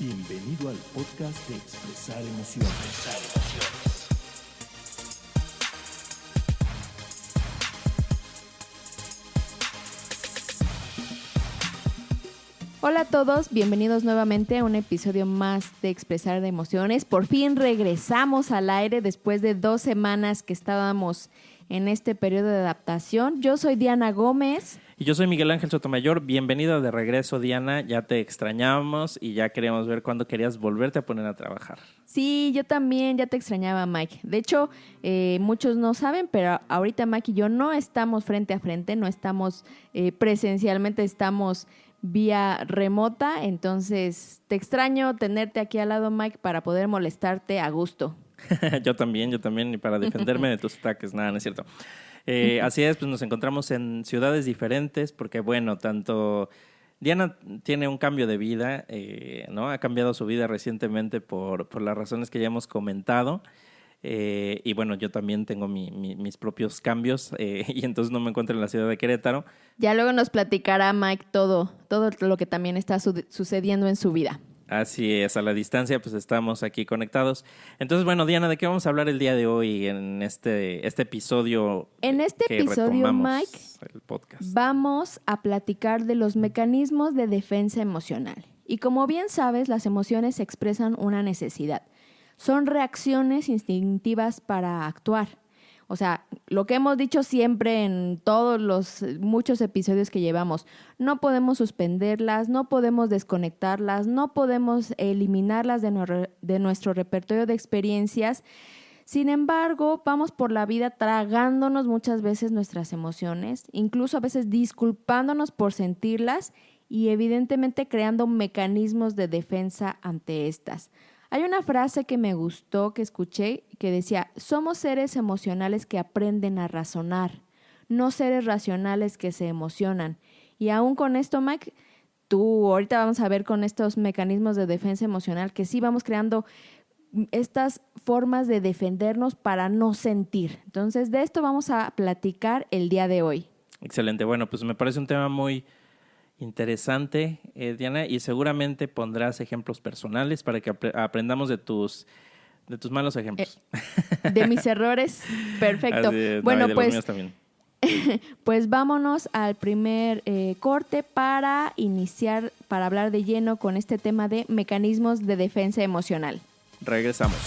Bienvenido al podcast de Expresar Emociones. Hola a todos, bienvenidos nuevamente a un episodio más de Expresar Emociones. Por fin regresamos al aire después de 2 semanas que estábamos en este periodo de adaptación. Yo soy Diana Gómez. Y yo soy Miguel Ángel Sotomayor. Bienvenido de regreso, Diana. Ya te extrañábamos y ya queríamos ver cuándo querías volverte a poner a trabajar. Sí, yo también ya te extrañaba, Mike. De hecho, muchos no saben, pero ahorita Mike y yo no estamos frente a frente, no estamos presencialmente, estamos vía remota. Entonces, te extraño tenerte aquí al lado, Mike, para poder molestarte a gusto. Yo también, y para defenderme de tus ataques. Nada, no es cierto. Así es, pues nos encontramos en ciudades diferentes porque, bueno, tanto Diana tiene un cambio de vida, ¿no? Ha cambiado su vida recientemente por las razones que ya hemos comentado. Y bueno, yo también tengo mis propios cambios y entonces no me encuentro en la ciudad de Querétaro. Ya luego nos platicará Mike todo lo que también está sucediendo en su vida. Así es, a la distancia pues estamos aquí conectados. Entonces, bueno, Diana, ¿de qué vamos a hablar el día de hoy en este episodio? En este episodio, Mike, el podcast. Vamos a platicar de los mecanismos de defensa emocional. Y como bien sabes, las emociones expresan una necesidad. Son reacciones instintivas para actuar. O sea, lo que hemos dicho siempre en todos los muchos episodios que llevamos, no podemos suspenderlas, no podemos desconectarlas, no podemos eliminarlas de nuestro repertorio de experiencias. Sin embargo, vamos por la vida tragándonos muchas veces nuestras emociones, incluso a veces disculpándonos por sentirlas y evidentemente creando mecanismos de defensa ante estas. Hay una frase que me gustó, que escuché, que decía, somos seres emocionales que aprenden a razonar, no seres racionales que se emocionan. Y aún con esto, Mike, ahorita vamos a ver con estos mecanismos de defensa emocional que sí vamos creando estas formas de defendernos para no sentir. Entonces, de esto vamos a platicar el día de hoy. Excelente. Bueno, pues me parece un tema muy interesante, Diana, y seguramente pondrás ejemplos personales para que aprendamos de tus malos ejemplos. De mis errores, perfecto. Bueno, pues los míos también. Pues vámonos al primer corte para iniciar, para hablar de lleno con este tema de mecanismos de defensa emocional. Regresamos.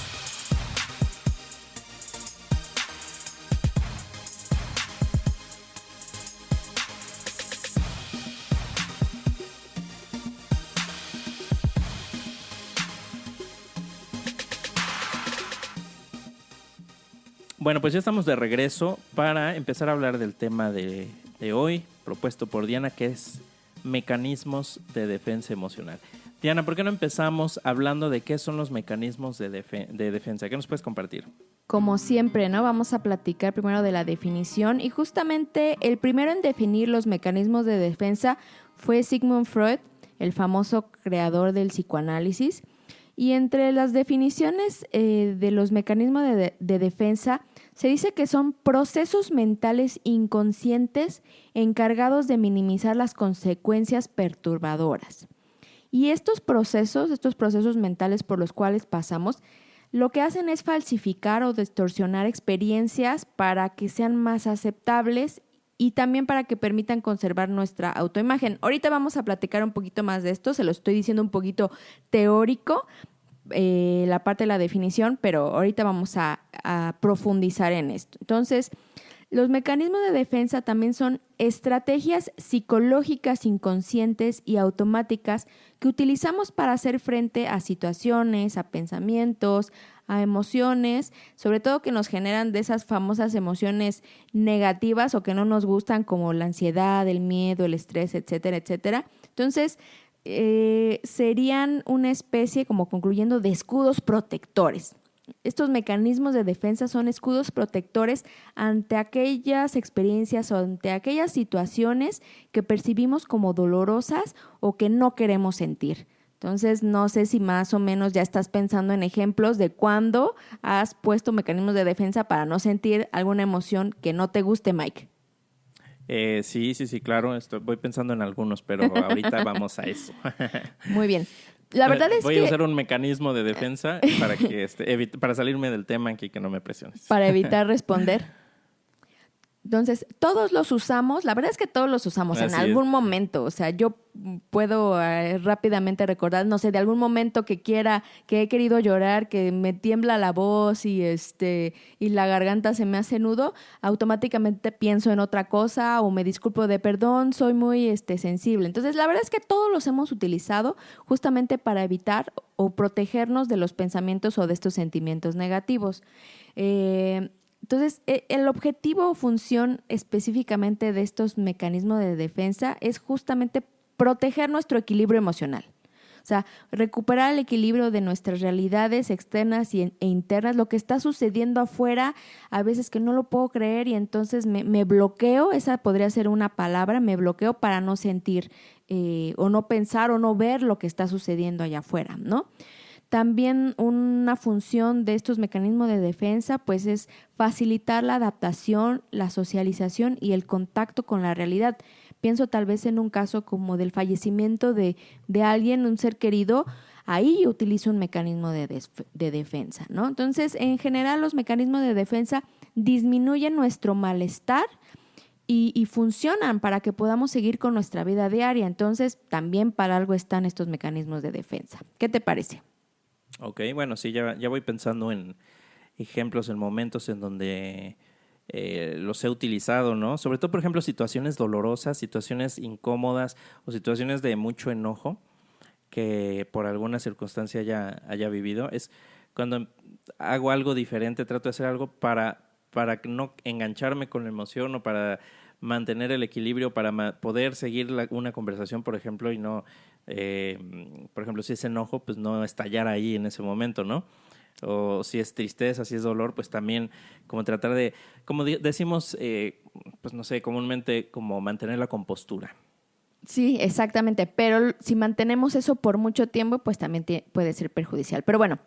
Bueno, pues ya estamos de regreso para empezar a hablar del tema de hoy, propuesto por Diana, que es mecanismos de defensa emocional. Diana, ¿por qué no empezamos hablando de qué son los mecanismos de defensa? ¿Qué nos puedes compartir? Como siempre, ¿no? Vamos a platicar primero de la definición y justamente el primero en definir los mecanismos de defensa fue Sigmund Freud, el famoso creador del psicoanálisis. Y entre las definiciones de los mecanismos de defensa se dice que son procesos mentales inconscientes encargados de minimizar las consecuencias perturbadoras. Y estos procesos mentales por los cuales pasamos, lo que hacen es falsificar o distorsionar experiencias para que sean más aceptables y también para que permitan conservar nuestra autoimagen. Ahorita vamos a platicar un poquito más de esto, se lo estoy diciendo un poquito teórico, la parte de la definición, pero ahorita vamos a profundizar en esto. Entonces, los mecanismos de defensa también son estrategias psicológicas inconscientes y automáticas que utilizamos para hacer frente a situaciones, a pensamientos, a emociones, sobre todo que nos generan de esas famosas emociones negativas o que no nos gustan, como la ansiedad, el miedo, el estrés, etcétera, etcétera. Entonces, serían una especie, como concluyendo, de escudos protectores. Estos mecanismos de defensa son escudos protectores ante aquellas experiencias o ante aquellas situaciones que percibimos como dolorosas o que no queremos sentir. Entonces, no sé si más o menos ya estás pensando en ejemplos de cuándo has puesto mecanismos de defensa para no sentir alguna emoción que no te guste, Mike. Sí, claro. Voy pensando en algunos, pero ahorita vamos a eso. Muy bien. La verdad es Voy que a usar un mecanismo de defensa para que para salirme del tema aquí, que no me presiones. para evitar responder. Entonces, todos los usamos, la verdad es que todos los usamos en Así algún es. momento. O sea, yo puedo rápidamente recordar, no sé, de algún momento que he querido llorar, que me tiembla la voz y la garganta se me hace nudo, automáticamente pienso en otra cosa o me disculpo de perdón, soy muy sensible. Entonces, la verdad es que todos los hemos utilizado justamente para evitar o protegernos de los pensamientos o de estos sentimientos negativos. Entonces, el objetivo o función específicamente de estos mecanismos de defensa es justamente proteger nuestro equilibrio emocional. O sea, recuperar el equilibrio de nuestras realidades externas e internas, lo que está sucediendo afuera, a veces que no lo puedo creer y entonces me bloqueo, esa podría ser una palabra, me bloqueo para no sentir o no pensar o no ver lo que está sucediendo allá afuera, ¿no? También una función de estos mecanismos de defensa pues es facilitar la adaptación, la socialización y el contacto con la realidad. Pienso tal vez en un caso como del fallecimiento de alguien, un ser querido, ahí yo utilizo un mecanismo de defensa, ¿no? Entonces, en general los mecanismos de defensa disminuyen nuestro malestar y funcionan para que podamos seguir con nuestra vida diaria. Entonces, también para algo están estos mecanismos de defensa. ¿Qué te parece? Ok, bueno, sí, ya voy pensando en ejemplos, en momentos en donde los he utilizado, ¿no? Sobre todo, por ejemplo, situaciones dolorosas, situaciones incómodas o situaciones de mucho enojo que por alguna circunstancia haya vivido. Es cuando hago algo diferente, trato de hacer algo para no engancharme con la emoción o para mantener el equilibrio, para poder seguir una conversación, por ejemplo, y no, por ejemplo, si es enojo, pues no estallar ahí en ese momento, ¿no? O si es tristeza, si es dolor, pues también como tratar de, como decimos, pues no sé, comúnmente como mantener la compostura. Sí, exactamente, pero si mantenemos eso por mucho tiempo, pues también puede ser perjudicial. Pero bueno,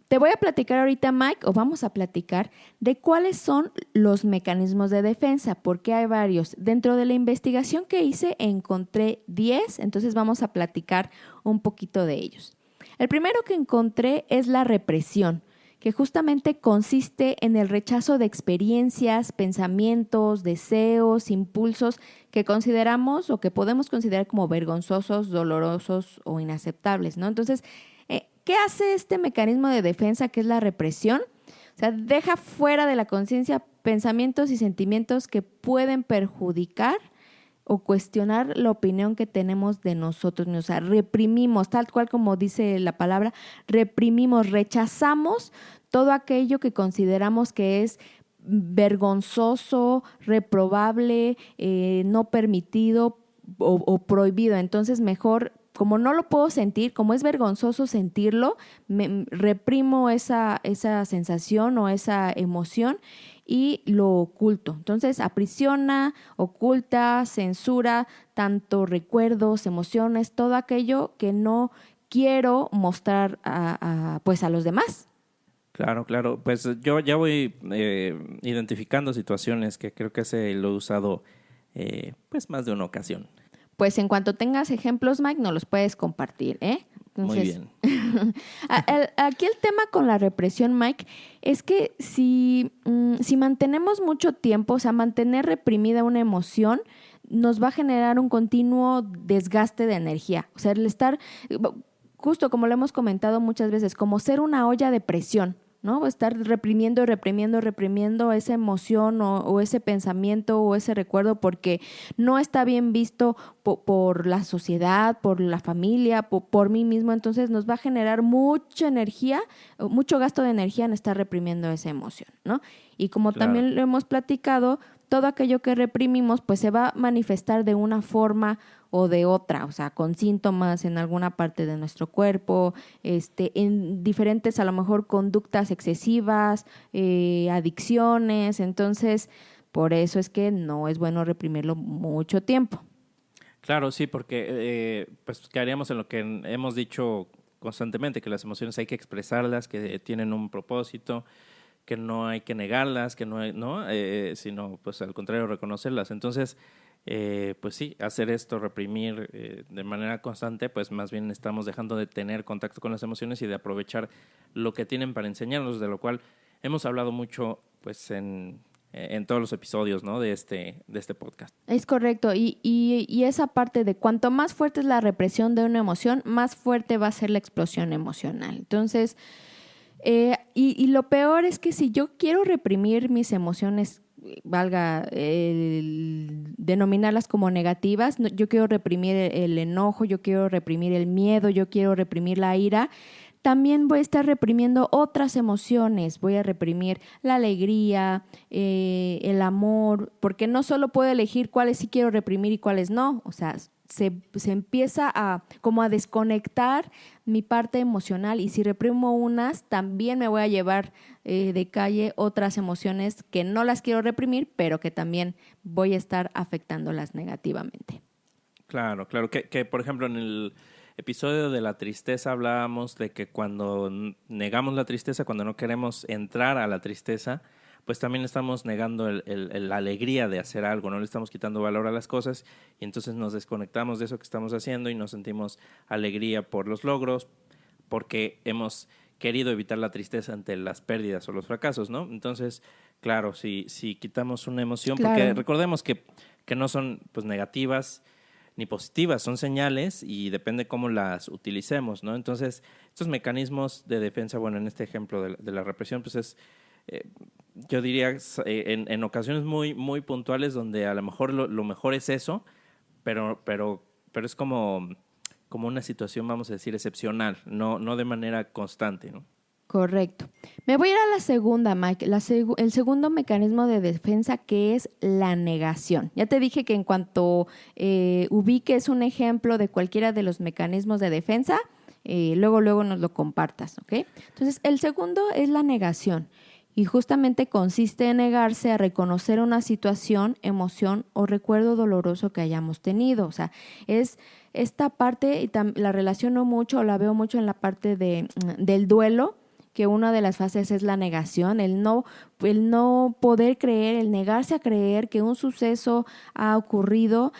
te voy a platicar ahorita, Mike, o vamos a platicar de cuáles son los mecanismos de defensa, porque hay varios. Dentro de la investigación que hice encontré 10, entonces vamos a platicar un poquito de ellos. El primero que encontré es la represión, que justamente consiste en el rechazo de experiencias, pensamientos, deseos, impulsos que consideramos o que podemos considerar como vergonzosos, dolorosos o inaceptables, ¿no? Entonces, ¿qué hace este mecanismo de defensa que es la represión? O sea, deja fuera de la conciencia pensamientos y sentimientos que pueden perjudicar o cuestionar la opinión que tenemos de nosotros. O sea, reprimimos, tal cual como dice la palabra, reprimimos, rechazamos todo aquello que consideramos que es vergonzoso, reprobable, no permitido o prohibido. Entonces, mejor, como no lo puedo sentir, como es vergonzoso sentirlo, reprimo esa sensación o esa emoción y lo oculto. Entonces, aprisiona, oculta, censura tanto recuerdos, emociones, todo aquello que no quiero mostrar pues a los demás. Claro, claro. Pues yo ya voy identificando situaciones que creo que se lo he usado pues más de una ocasión. Pues en cuanto tengas ejemplos, Mike, nos los puedes compartir, ¿eh? Muy Entonces, bien. aquí el tema con la represión, Mike, es que si mantenemos mucho tiempo, o sea, mantener reprimida una emoción, nos va a generar un continuo desgaste de energía. O sea, el estar, justo como lo hemos comentado muchas veces, como ser una olla de presión, ¿no? Estar reprimiendo, reprimiendo, reprimiendo esa emoción o ese pensamiento o ese recuerdo porque no está bien visto por la sociedad, por la familia, por mí mismo. Entonces nos va a generar mucha energía, mucho gasto de energía en estar reprimiendo esa emoción, ¿no? Y como Claro. también lo hemos platicado, todo aquello que reprimimos pues se va a manifestar de una forma o de otra, o sea, con síntomas en alguna parte de nuestro cuerpo, en diferentes a lo mejor conductas excesivas, adicciones. Entonces, por eso es que no es bueno reprimirlo mucho tiempo. Claro, sí, porque pues quedaríamos en lo que hemos dicho constantemente, que las emociones hay que expresarlas, que tienen un propósito, que no hay que negarlas, que no hay, ¿no? Sino, pues al contrario, reconocerlas. Entonces, pues sí, hacer esto, reprimir de manera constante, pues más bien estamos dejando de tener contacto con las emociones y de aprovechar lo que tienen para enseñarnos, de lo cual hemos hablado mucho pues en todos los episodios, ¿no? de este podcast. Es correcto, y esa parte de cuanto más fuerte es la represión de una emoción, más fuerte va a ser la explosión emocional. Entonces, y lo peor es que si yo quiero reprimir mis emociones, valga denominarlas como negativas, yo quiero reprimir el enojo, yo quiero reprimir el miedo, yo quiero reprimir la ira, también voy a estar reprimiendo otras emociones, voy a reprimir la alegría, el amor, porque no solo puedo elegir cuáles sí quiero reprimir y cuáles no, o sea, se empieza como a desconectar mi parte emocional y si reprimo unas, también me voy a llevar de calle otras emociones que no las quiero reprimir, pero que también voy a estar afectándolas negativamente. Claro, que por ejemplo en el episodio de la tristeza hablábamos de que cuando negamos la tristeza, cuando no queremos entrar a la tristeza, pues también estamos negando la alegría de hacer algo, no le estamos quitando valor a las cosas y entonces nos desconectamos de eso que estamos haciendo y nos sentimos alegría por los logros, porque hemos querido evitar la tristeza ante las pérdidas o los fracasos, ¿no? Entonces, claro, si quitamos una emoción, Claro. porque recordemos que no son pues negativas ni positivas, son señales y depende cómo las utilicemos, ¿no? Entonces, estos mecanismos de defensa, bueno, en este ejemplo de la represión, pues es, yo diría, en ocasiones muy, muy puntuales donde a lo mejor lo mejor es eso, pero es como una situación, vamos a decir, excepcional, no de manera constante, ¿no? Correcto. Me voy a ir a la segunda, Mike. El segundo mecanismo de defensa, que es la negación. Ya te dije que en cuanto ubiques un ejemplo de cualquiera de los mecanismos de defensa, luego nos lo compartas, ¿ok? Entonces, el segundo es la negación. Y justamente consiste en negarse a reconocer una situación, emoción o recuerdo doloroso que hayamos tenido. O sea, es esta parte, y la relaciono mucho, o la veo mucho en la parte del duelo, que una de las fases es la negación, el no poder creer, el negarse a creer que un suceso ha ocurrido,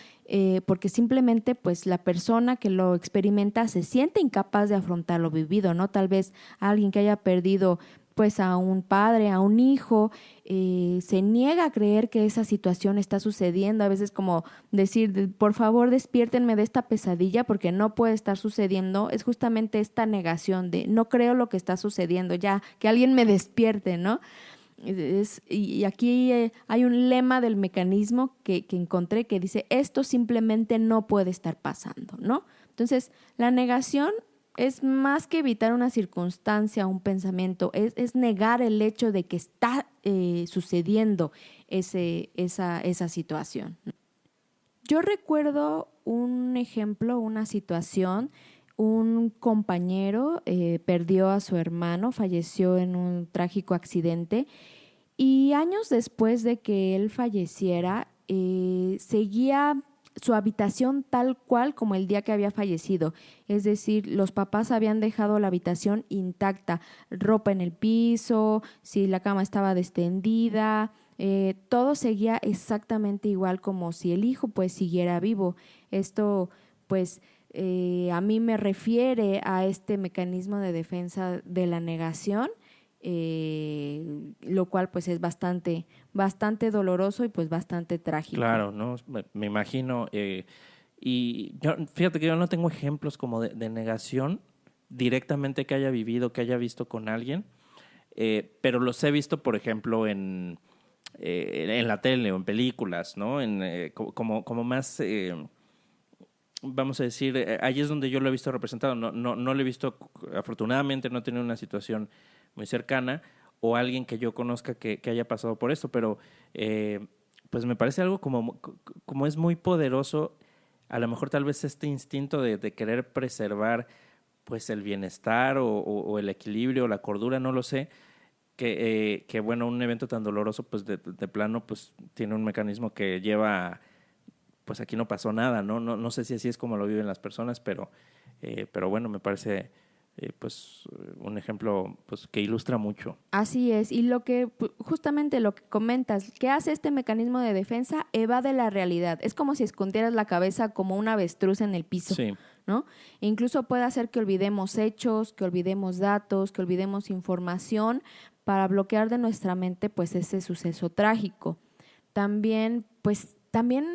porque simplemente pues la persona que lo experimenta se siente incapaz de afrontar lo vivido, ¿no? Tal vez alguien que haya perdido pues a un padre, a un hijo, se niega a creer que esa situación está sucediendo. A veces como decir, por favor despiértenme de esta pesadilla porque no puede estar sucediendo. Es justamente esta negación de no creo lo que está sucediendo, ya que alguien me despierte, ¿no? Y aquí hay un lema del mecanismo que encontré que dice, esto simplemente no puede estar pasando, ¿no? Entonces, la negación es más que evitar una circunstancia, un pensamiento, es negar el hecho de que está sucediendo esa situación. Yo recuerdo un ejemplo, una situación, un compañero perdió a su hermano, falleció en un trágico accidente y años después de que él falleciera, seguía su habitación tal cual como el día que había fallecido. Es decir, los papás habían dejado la habitación intacta, ropa en el piso, si la cama estaba extendida, todo seguía exactamente igual como si el hijo pues siguiera vivo. Esto pues a mí me refiere a este mecanismo de defensa de la negación, lo cual pues es bastante doloroso y pues bastante trágico. Claro, ¿no? Me imagino. Y yo, fíjate que yo no tengo ejemplos como de negación directamente que haya vivido, que haya visto con alguien, pero los he visto, por ejemplo, en la tele o en películas, ¿no? Como más, vamos a decir, ahí es donde yo lo he visto representado. No lo he visto, afortunadamente no he tenido una situación muy cercana o alguien que yo conozca que haya pasado por esto, pero pues me parece algo como es muy poderoso, a lo mejor tal vez este instinto de querer preservar pues el bienestar o el equilibrio, la cordura, no lo sé, que bueno, un evento tan doloroso pues de plano pues tiene un mecanismo que lleva, pues aquí no pasó nada, ¿no? No sé si así es como lo viven las personas, pero bueno, me parece un ejemplo pues que ilustra mucho. Así es, y justamente lo que comentas, ¿qué hace este mecanismo de defensa? Evade la realidad. Es como si escondieras la cabeza como un avestruz en el piso, Sí, ¿no? E incluso puede hacer que olvidemos hechos, que olvidemos datos, que olvidemos información para bloquear de nuestra mente pues ese suceso trágico. También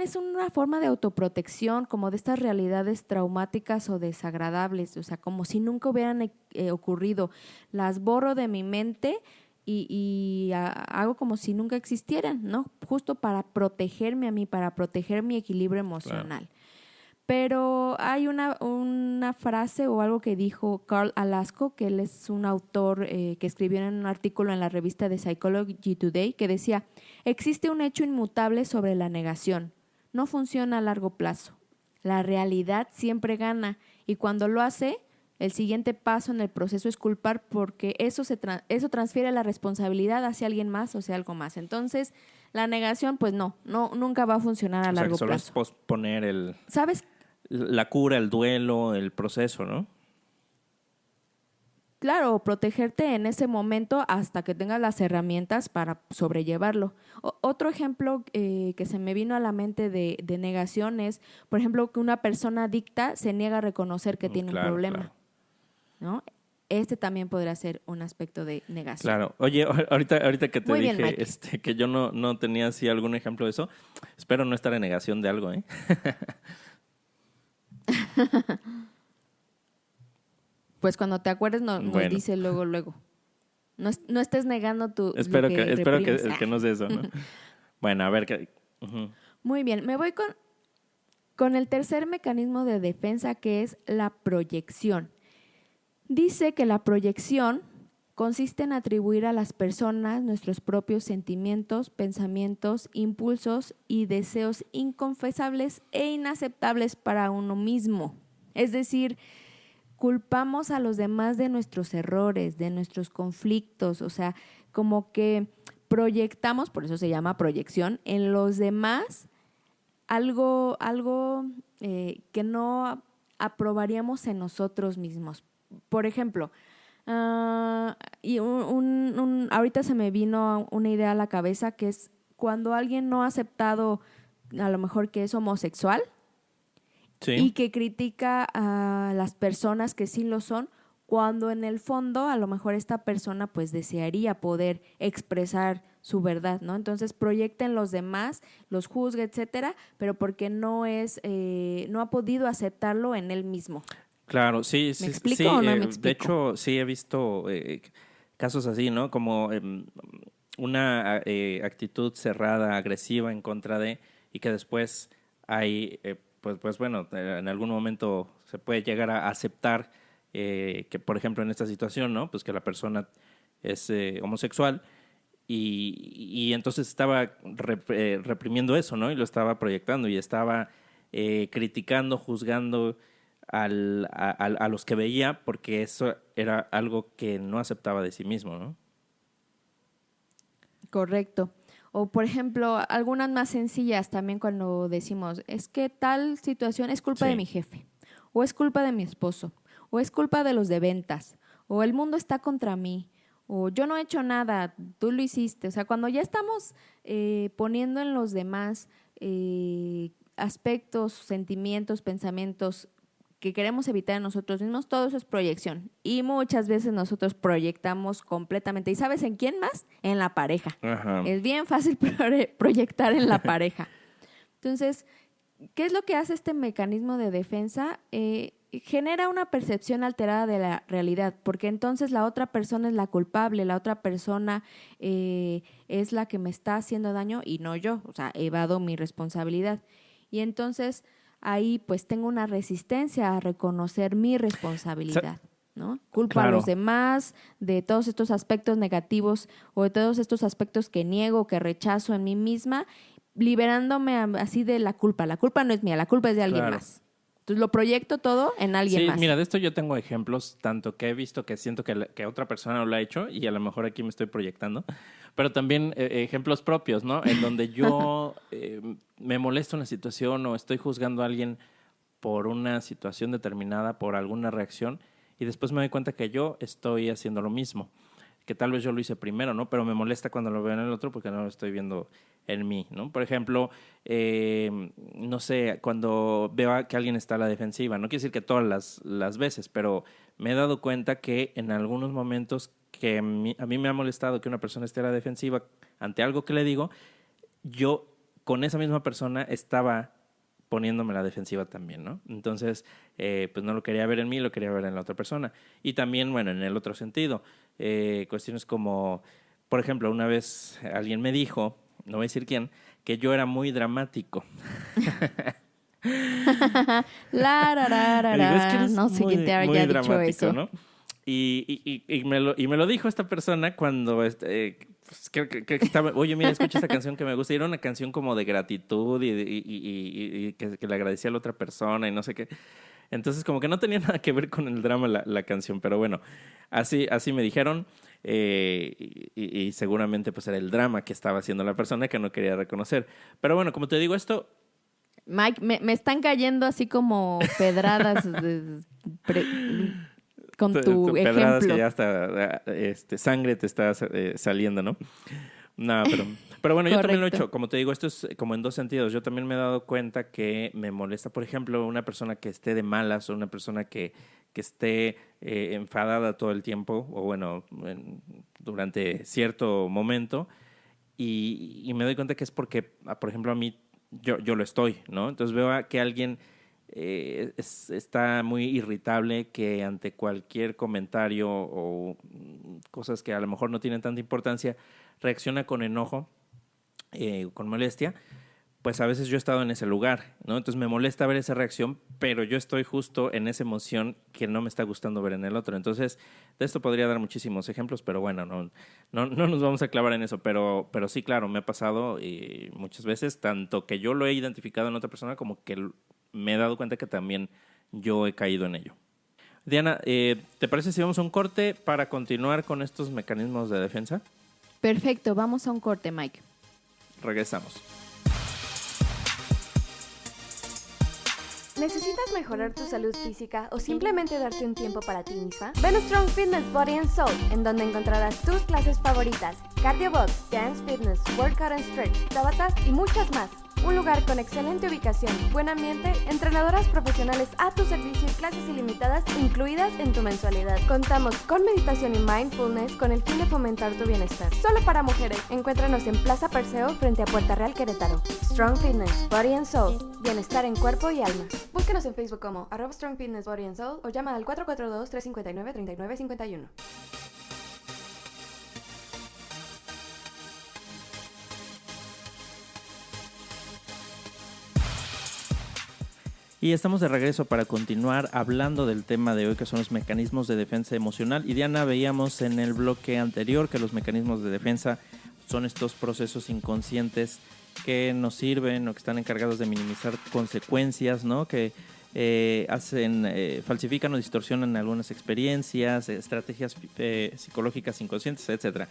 es una forma de autoprotección, como de estas realidades traumáticas o desagradables, o sea, como si nunca hubieran ocurrido. Las borro de mi mente y hago como si nunca existieran, ¿no? Justo para protegerme a mí, para proteger mi equilibrio emocional. claro. Pero hay una frase o algo que dijo Carl Alasko, que él es un autor que escribió en un artículo en la revista de Psychology Today, que decía: existe un hecho inmutable sobre la negación. No funciona a largo plazo. La realidad siempre gana y cuando lo hace, el siguiente paso en el proceso es culpar porque eso transfiere la responsabilidad hacia alguien más o sea algo más. Entonces, la negación, pues nunca va a funcionar a largo Que solo plazo. es posponer ¿Sabes? la cura, el duelo, el proceso, ¿no? Claro, protegerte en ese momento hasta que tengas las herramientas para sobrellevarlo. Otro ejemplo que se me vino a la mente de negación es, por ejemplo, que una persona adicta se niega a reconocer que tiene un problema, Claro. ¿no? Este también podría ser un aspecto de negación. Claro. Oye, ahorita que te Muy bien, dije Mike. que yo no tenía así algún ejemplo de eso, espero no estar en negación de algo, ¿eh? Pues cuando te acuerdes nos Bueno. dice luego. No estés negando Espero lo espero reprimes. que no sea eso, ¿no? Bueno, a ver qué. Muy bien, me voy con el tercer mecanismo de defensa, que es la proyección. Dice que la proyección consiste en atribuir a las personas nuestros propios sentimientos, pensamientos, impulsos y deseos inconfesables e inaceptables para uno mismo. Es decir, culpamos a los demás de nuestros errores, de nuestros conflictos, o sea, como que proyectamos, por eso se llama proyección, en los demás algo que no aprobaríamos en nosotros mismos. Por ejemplo, ahorita se me vino una idea a la cabeza, que es cuando alguien no ha aceptado a lo mejor que es homosexual, Sí. y que critica a las personas que sí lo son, cuando en el fondo a lo mejor esta persona pues desearía poder expresar su verdad, ¿no? Entonces proyecta en los demás, los juzga, etcétera, pero porque no ha podido aceptarlo en él mismo. Claro, sí, ¿Me sí, explico sí. o no me explico? De hecho, sí he visto casos así, ¿no? Como una actitud cerrada, agresiva en contra de, y que después hay, pues bueno, en algún momento se puede llegar a aceptar que, por ejemplo, en esta situación, ¿no? Pues que la persona es homosexual y entonces estaba reprimiendo eso, ¿no? Y lo estaba proyectando y estaba criticando, juzgando a los que veía porque eso era algo que no aceptaba de sí mismo, ¿no? Correcto. O, por ejemplo, algunas más sencillas también cuando decimos, es que tal situación es culpa Sí. de mi jefe, o es culpa de mi esposo, o es culpa de los de ventas, o el mundo está contra mí, o yo no he hecho nada, tú lo hiciste. O sea, cuando ya estamos poniendo en los demás aspectos, sentimientos, pensamientos que queremos evitar en nosotros mismos, todo eso es proyección. Y muchas veces nosotros proyectamos completamente. ¿Y sabes en quién más? En la pareja. Ajá. Es bien fácil proyectar en la pareja. Entonces, ¿qué es lo que hace este mecanismo de defensa? Genera una percepción alterada de la realidad, porque entonces la otra persona es la culpable, la otra persona es la que me está haciendo daño y no yo, o sea, evado mi responsabilidad. Y entonces ahí pues tengo una resistencia a reconocer mi responsabilidad, ¿no? Culpo a los demás de todos estos aspectos negativos o de todos estos aspectos que niego, que rechazo en mí misma, liberándome así de la culpa. La culpa no es mía, la culpa es de alguien más. Entonces lo proyecto todo en alguien más. Sí, mira, de esto yo tengo ejemplos, tanto que he visto que siento que otra persona lo ha hecho y a lo mejor aquí me estoy proyectando, pero también ejemplos propios, ¿no? En donde yo me molesta una situación o estoy juzgando a alguien por una situación determinada, por alguna reacción, y después me doy cuenta que yo estoy haciendo lo mismo, que tal vez yo lo hice primero, ¿no? Pero me molesta cuando lo veo en el otro porque no lo estoy viendo en mí, ¿no? Por ejemplo, no sé, cuando veo que alguien está a la defensiva, no quiere decir que todas las veces, pero me he dado cuenta que en algunos momentos que a mí me ha molestado que una persona esté a la defensiva ante algo que le digo, yo con esa misma persona estaba poniéndome a la defensiva también, ¿no? Entonces, pues no lo quería ver en mí, lo quería ver en la otra persona. Y también, bueno, en el otro sentido, cuestiones como, por ejemplo, una vez alguien me dijo, no voy a decir quién, que yo era muy dramático. Me dijo, es que eres no sé quién te muy haya dicho dramático, eso. ¿no? Y me lo dijo esta persona cuando pues, que estaba, oye, mira, escucha esta canción que me gusta. Y era una canción como de gratitud y que le agradecía a la otra persona y no sé qué. Entonces, como que no tenía nada que ver con el drama la canción, pero bueno, así me dijeron. Y seguramente pues era el drama que estaba haciendo la persona que no quería reconocer. Pero bueno, como te digo, esto Mike, me están cayendo así como pedradas con tu pedradas ejemplo. que ya hasta sangre te está saliendo, ¿no? No, pero bueno, yo también lo he Correcto. hecho. Como te digo, esto es como en dos sentidos. Yo también me he dado cuenta que me molesta, por ejemplo, una persona que esté de malas o una persona que esté enfadada todo el tiempo o bueno, durante cierto momento y me doy cuenta que es porque, por ejemplo, a mí yo lo estoy, ¿no? Entonces veo que alguien está muy irritable, que ante cualquier comentario o cosas que a lo mejor no tienen tanta importancia, reacciona con enojo, con molestia. Pues a veces yo he estado en ese lugar, ¿no? Entonces me molesta ver esa reacción, pero yo estoy justo en esa emoción que no me está gustando ver en el otro. Entonces, de esto podría dar muchísimos ejemplos, pero bueno, no nos vamos a clavar en eso. Pero sí, claro, me ha pasado muchas veces, tanto que yo lo he identificado en otra persona como que me he dado cuenta que también yo he caído en ello. Diana, ¿te parece si vamos a un corte para continuar con estos mecanismos de defensa? Perfecto, vamos a un corte, Mike. Regresamos. ¿Necesitas mejorar tu salud física o simplemente darte un tiempo para ti misma? Ven a Strong Fitness Body and Soul, en donde encontrarás tus clases favoritas: Cardio Box, Dance Fitness, Workout and Stretch, Tabata y muchas más. Un lugar con excelente ubicación, buen ambiente, entrenadoras profesionales a tu servicio y clases ilimitadas incluidas en tu mensualidad. Contamos con meditación y mindfulness con el fin de fomentar tu bienestar. Solo para mujeres. Encuéntranos en Plaza Perseo frente a Puerta Real, Querétaro. Strong Fitness Body and Soul. Bienestar en cuerpo y alma. Búsquenos en Facebook como @Strong Fitness Body and Soul o llama al 442-359-3951. Y estamos de regreso para continuar hablando del tema de hoy, que son los mecanismos de defensa emocional. Y Diana, veíamos en el bloque anterior que los mecanismos de defensa son estos procesos inconscientes que nos sirven o que están encargados de minimizar consecuencias, ¿no? Que falsifican o distorsionan algunas experiencias, estrategias psicológicas inconscientes, etcétera.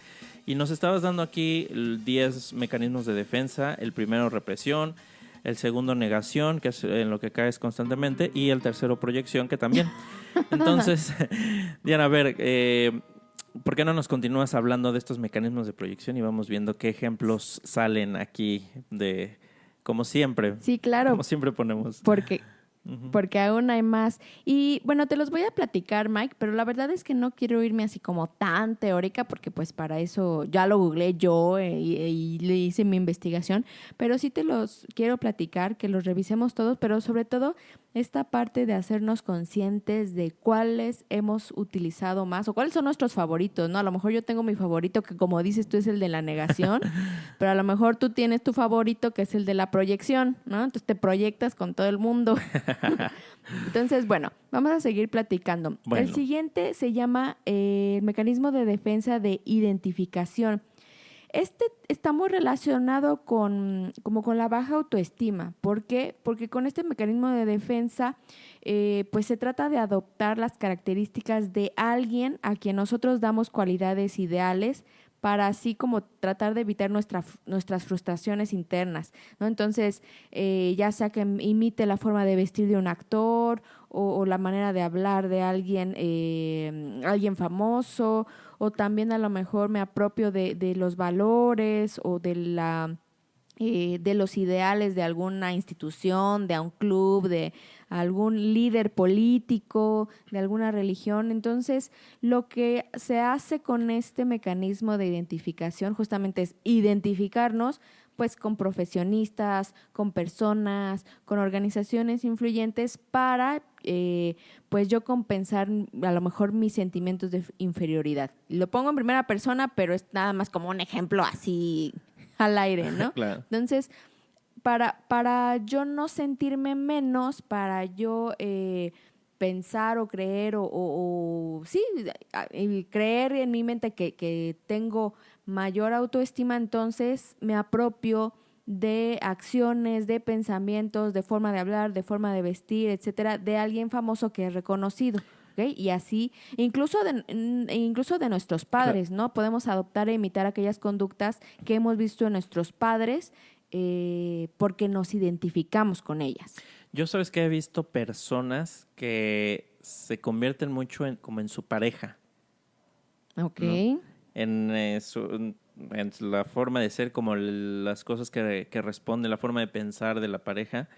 Y nos estabas dando aquí 10 mecanismos de defensa. El primero, represión. El segundo, negación, que es en lo que caes constantemente. Y el tercero, proyección, que también. Entonces, Diana, a ver, ¿por qué no nos continúas hablando de estos mecanismos de proyección y vamos viendo qué ejemplos salen aquí de, como siempre? Sí, claro. Como siempre ponemos. Porque aún hay más. Y bueno, te los voy a platicar, Mike, pero la verdad es que no quiero irme así como tan teórica, porque pues para eso ya lo googleé yo y le hice mi investigación, pero sí te los quiero platicar, que los revisemos todos, pero sobre todo esta parte de hacernos conscientes de cuáles hemos utilizado más o cuáles son nuestros favoritos, ¿no? A lo mejor yo tengo mi favorito que, como dices tú, es el de la negación, pero a lo mejor tú tienes tu favorito que es el de la proyección, ¿no? Entonces te proyectas con todo el mundo. Entonces, bueno, vamos a seguir platicando. Bueno. El siguiente se llama el mecanismo de defensa de identificación. Este está muy relacionado con la baja autoestima. ¿Por qué? Porque con este mecanismo de defensa, pues se trata de adoptar las características de alguien a quien nosotros damos cualidades ideales para así como tratar de evitar nuestras frustraciones internas, ¿no? Entonces, ya sea que imite la forma de vestir de un actor o la manera de hablar de alguien famoso, o también a lo mejor me apropio de los valores o de los ideales de alguna institución, de un club, de algún líder político, de alguna religión. Entonces, lo que se hace con este mecanismo de identificación justamente es identificarnos pues con profesionistas, con personas, con organizaciones influyentes para pues yo compensar a lo mejor mis sentimientos de inferioridad. Lo pongo en primera persona, pero es nada más como un ejemplo así al aire, ¿no? Claro. Entonces, para yo no sentirme menos, para yo pensar o creer sí, creer en mi mente que tengo mayor autoestima, entonces me apropio de acciones, de pensamientos, de forma de hablar, de forma de vestir, etcétera, de alguien famoso que es reconocido. ¿Okay? Y así, incluso de nuestros padres, ¿no? Podemos adoptar e imitar aquellas conductas que hemos visto en nuestros padres porque nos identificamos con ellas. Yo sabes que he visto personas que se convierten mucho como en su pareja. Ok. ¿No? En la forma de ser, como las cosas que responde, la forma de pensar de la pareja,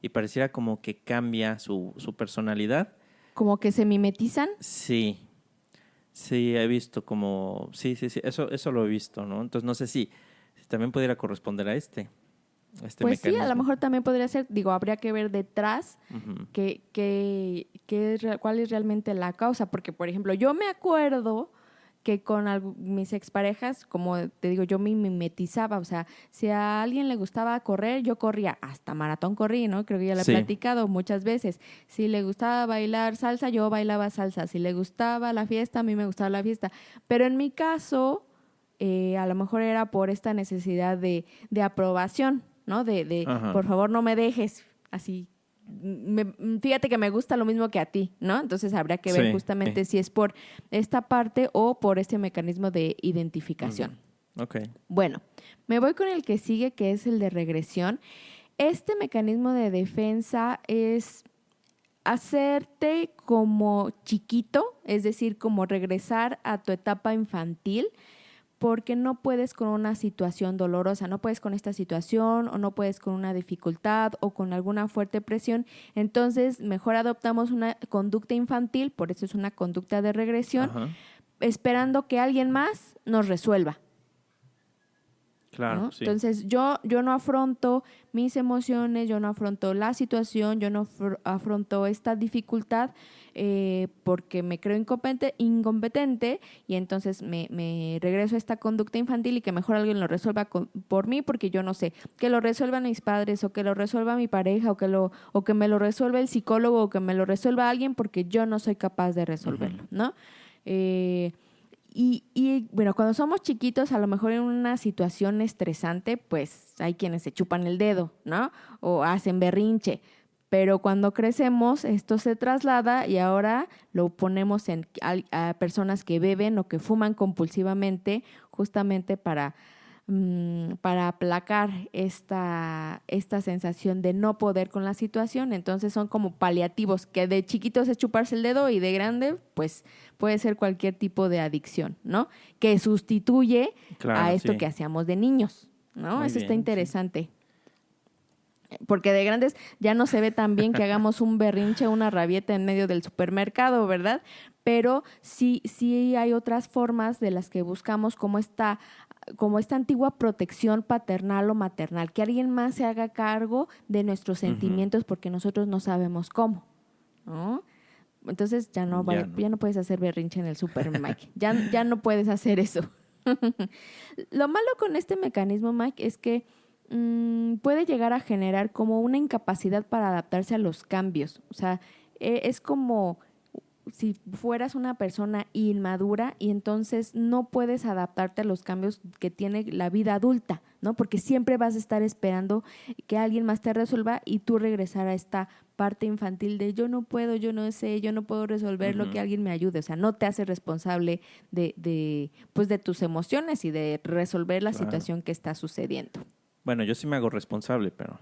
y pareciera como que cambia su personalidad. ¿Como que se mimetizan? Sí, he visto como... Sí, eso lo he visto, ¿no? Entonces no sé si también pudiera corresponder a este pues mecanismo. Sí, a lo mejor también podría ser, habría que ver detrás Uh-huh. cuál es realmente la causa, porque por ejemplo, yo me acuerdo que con mis exparejas, como te digo, yo me mimetizaba, o sea, si a alguien le gustaba correr, yo corría, hasta maratón corrí, ¿no? Creo que ya lo he platicado muchas veces. Si le gustaba bailar salsa, yo bailaba salsa. Si le gustaba la fiesta, a mí me gustaba la fiesta. Pero en mi caso, a lo mejor era por esta necesidad de aprobación, ¿no? Por favor, no me dejes así. Fíjate que me gusta lo mismo que a ti, ¿no? Entonces habría que ver justamente si es por esta parte o por este mecanismo de identificación. Okay. Bueno, me voy con el que sigue, que es el de regresión. Este mecanismo de defensa es hacerte como chiquito, es decir, como regresar a tu etapa infantil, porque no puedes con una situación dolorosa, no puedes con esta situación o no puedes con una dificultad o con alguna fuerte presión. Entonces, mejor adoptamos una conducta infantil, por eso es una conducta de regresión, Ajá. esperando que alguien más nos resuelva. Claro, ¿no? sí. Entonces, yo no afronto mis emociones, yo no afronto la situación, yo no afronto esta dificultad porque me creo incompetente y entonces me regreso a esta conducta infantil y que mejor alguien lo resuelva por mí porque yo no sé. Que lo resuelvan mis padres o que lo resuelva mi pareja o que me lo resuelva el psicólogo o que me lo resuelva alguien porque yo no soy capaz de resolverlo, ¿no? Y bueno, cuando somos chiquitos, a lo mejor en una situación estresante, pues hay quienes se chupan el dedo, ¿no? O hacen berrinche. Pero cuando crecemos, esto se traslada y ahora lo ponemos a personas que beben o que fuman compulsivamente, justamente para aplacar esta sensación de no poder con la situación. Entonces son como paliativos, que de chiquitos es chuparse el dedo y de grande pues puede ser cualquier tipo de adicción, ¿no? Que sustituye a esto que hacíamos de niños, ¿no? Eso está interesante. Sí. Porque de grandes ya no se ve tan bien que hagamos un berrinche, una rabieta en medio del supermercado, ¿verdad? Pero sí hay otras formas de las que buscamos como esta antigua protección paternal o maternal, que alguien más se haga cargo de nuestros sentimientos porque nosotros no sabemos cómo, ¿no? Entonces ya no puedes hacer berrinche en el súper, Mike. ya no puedes hacer eso. Lo malo con este mecanismo, Mike, es que puede llegar a generar como una incapacidad para adaptarse a los cambios. O sea, es como si fueras una persona inmadura y entonces no puedes adaptarte a los cambios que tiene la vida adulta, ¿no? Porque siempre vas a estar esperando que alguien más te resuelva y tú regresar a esta parte infantil de yo no puedo, yo no sé, yo no puedo resolverlo, que alguien me ayude. O sea, no te hace responsable pues de tus emociones y de resolver la situación que está sucediendo. Bueno, yo sí me hago responsable, pero...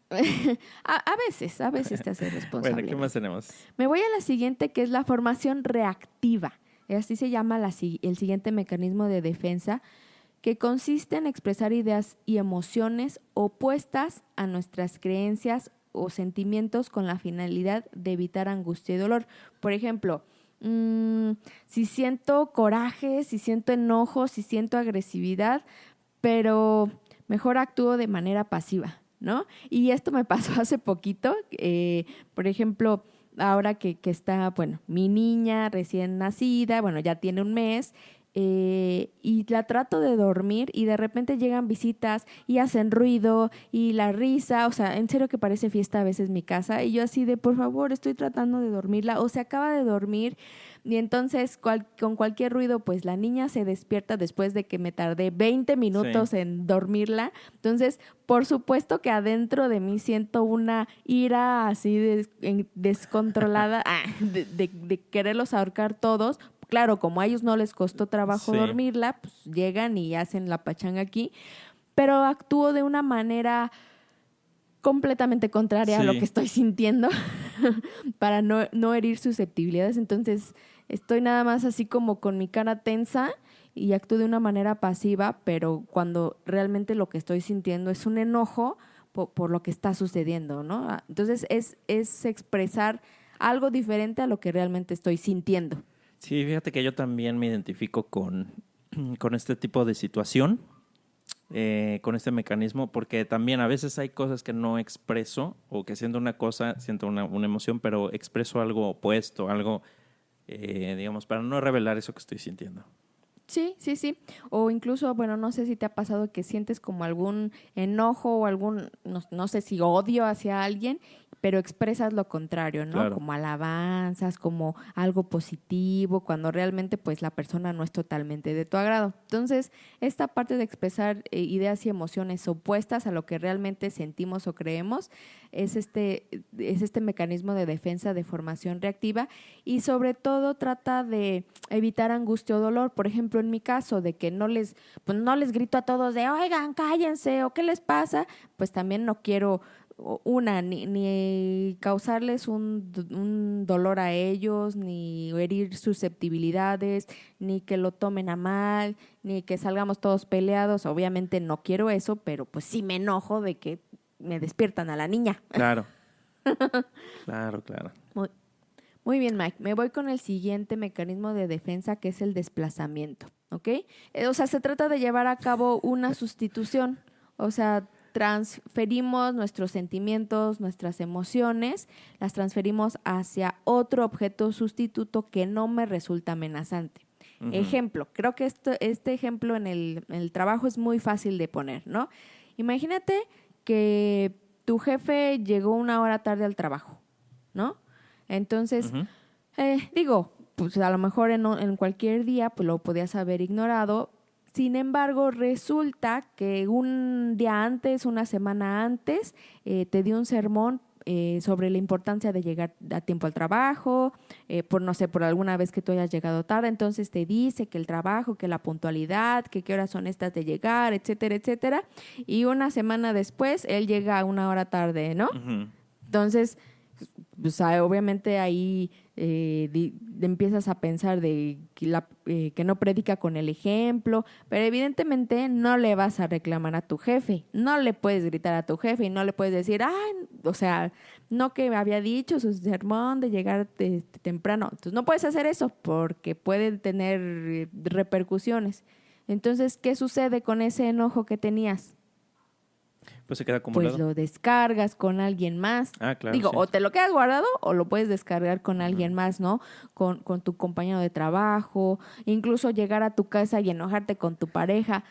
a veces te hace responsable. Bueno, ¿qué más tenemos? Me voy a la siguiente, que es la formación reactiva. Así se llama el siguiente mecanismo de defensa, que consiste en expresar ideas y emociones opuestas a nuestras creencias o sentimientos con la finalidad de evitar angustia y dolor. Por ejemplo, si siento coraje, si siento enojo, si siento agresividad, pero mejor actúo de manera pasiva, ¿no? Y esto me pasó hace poquito, por ejemplo, ahora que está, bueno, mi niña recién nacida, bueno, ya tiene un mes, y la trato de dormir y de repente llegan visitas y hacen ruido y la risa, o sea, en serio que parece fiesta a veces mi casa, y yo así de, por favor, estoy tratando de dormirla, o se acaba de dormir, y entonces con cualquier ruido, pues la niña se despierta después de que me tardé 20 minutos en dormirla. Entonces, por supuesto que adentro de mí siento una ira así descontrolada de quererlos ahorcar todos. Claro, como a ellos no les costó trabajo dormirla, pues llegan y hacen la pachanga aquí, pero actúo de una manera completamente contraria a lo que estoy sintiendo para no herir susceptibilidades. Entonces, estoy nada más así como con mi cara tensa y actúo de una manera pasiva, pero cuando realmente lo que estoy sintiendo es un enojo por lo que está sucediendo, ¿no? Entonces, es expresar algo diferente a lo que realmente estoy sintiendo. Sí, fíjate que yo también me identifico con este tipo de situación, con este mecanismo, porque también a veces hay cosas que no expreso o que siento una cosa, siento una emoción, pero expreso algo opuesto, algo, digamos, para no revelar eso que estoy sintiendo. Sí. O incluso, bueno, no sé si te ha pasado que sientes como algún enojo o algún, no sé si odio hacia alguien, pero expresas lo contrario, ¿no? Claro. Como alabanzas, como algo positivo, cuando realmente pues la persona no es totalmente de tu agrado. Entonces, esta parte de expresar ideas y emociones opuestas a lo que realmente sentimos o creemos es este mecanismo de defensa de formación reactiva, y sobre todo trata de evitar angustia o dolor. Por ejemplo, en mi caso, de que no les grito a todos de oigan, cállense o qué les pasa, pues también no quiero ni causarles un dolor a ellos, ni herir susceptibilidades, ni que lo tomen a mal, ni que salgamos todos peleados. Obviamente no quiero eso, pero pues sí me enojo de que me despiertan a la niña. Claro. Claro. Muy bien, Mike. Me voy con el siguiente mecanismo de defensa, que es el desplazamiento, ¿ok? O sea, se trata de llevar a cabo una sustitución. O sea, transferimos nuestros sentimientos, nuestras emociones, las transferimos hacia otro objeto sustituto que no me resulta amenazante. Uh-huh. Ejemplo, creo que este ejemplo en el trabajo es muy fácil de poner, ¿no? Imagínate que tu jefe llegó 1 hora tarde al trabajo, ¿no? Entonces, pues a lo mejor en cualquier día pues lo podías haber ignorado. Sin embargo, resulta que un día antes, una semana antes, te dio un sermón sobre la importancia de llegar a tiempo al trabajo, por alguna vez que tú hayas llegado tarde. Entonces te dice que el trabajo, que la puntualidad, que qué horas son estas de llegar, etcétera, etcétera. Y una semana después, él llega 1 hora tarde, ¿no? Uh-huh. Entonces, pues, obviamente ahí empiezas a pensar de que no predica con el ejemplo, pero evidentemente no le vas a reclamar a tu jefe, no le puedes gritar a tu jefe y no le puedes decir, o sea, no que había dicho su sermón de llegar temprano. Entonces no puedes hacer eso porque puede tener repercusiones. Entonces, ¿qué sucede con ese enojo que tenías? Pues se queda acumulado. Pues lo descargas con alguien más. Claro. Digo, sí. O te lo quedas guardado o lo puedes descargar con alguien más, ¿no? Con tu compañero de trabajo, incluso llegar a tu casa y enojarte con tu pareja.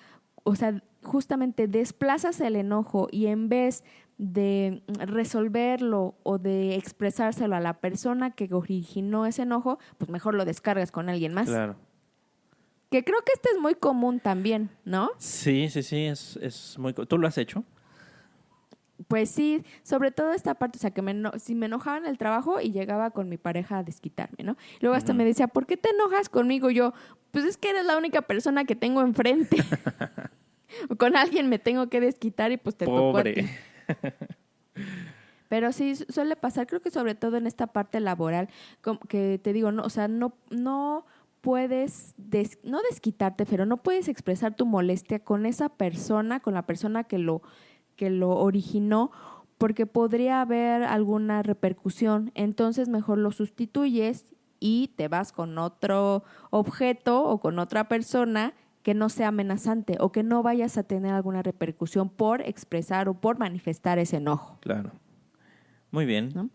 O sea, justamente desplazas el enojo y en vez de resolverlo o de expresárselo a la persona que originó ese enojo, pues mejor lo descargas con alguien más. Claro. Que creo que este es muy común también, ¿no? Sí, es muy... ¿Tú lo has hecho? Pues sí, sobre todo esta parte, o sea, que si me enojaba en el trabajo y llegaba con mi pareja a desquitarme, ¿no? Luego hasta me decía, ¿por qué te enojas conmigo? Yo, pues es que eres la única persona que tengo enfrente. Con alguien me tengo que desquitar y pues te tocó a ti. Pobre. Pero sí, suele pasar, creo que sobre todo en esta parte laboral, que te digo, no, o sea, no puedes, no desquitarte, pero no puedes expresar tu molestia con esa persona, con la persona que lo originó, porque podría haber alguna repercusión. Entonces mejor lo sustituyes y te vas con otro objeto o con otra persona que no sea amenazante o que no vayas a tener alguna repercusión por expresar o por manifestar ese enojo. Claro. Muy bien. ¿No?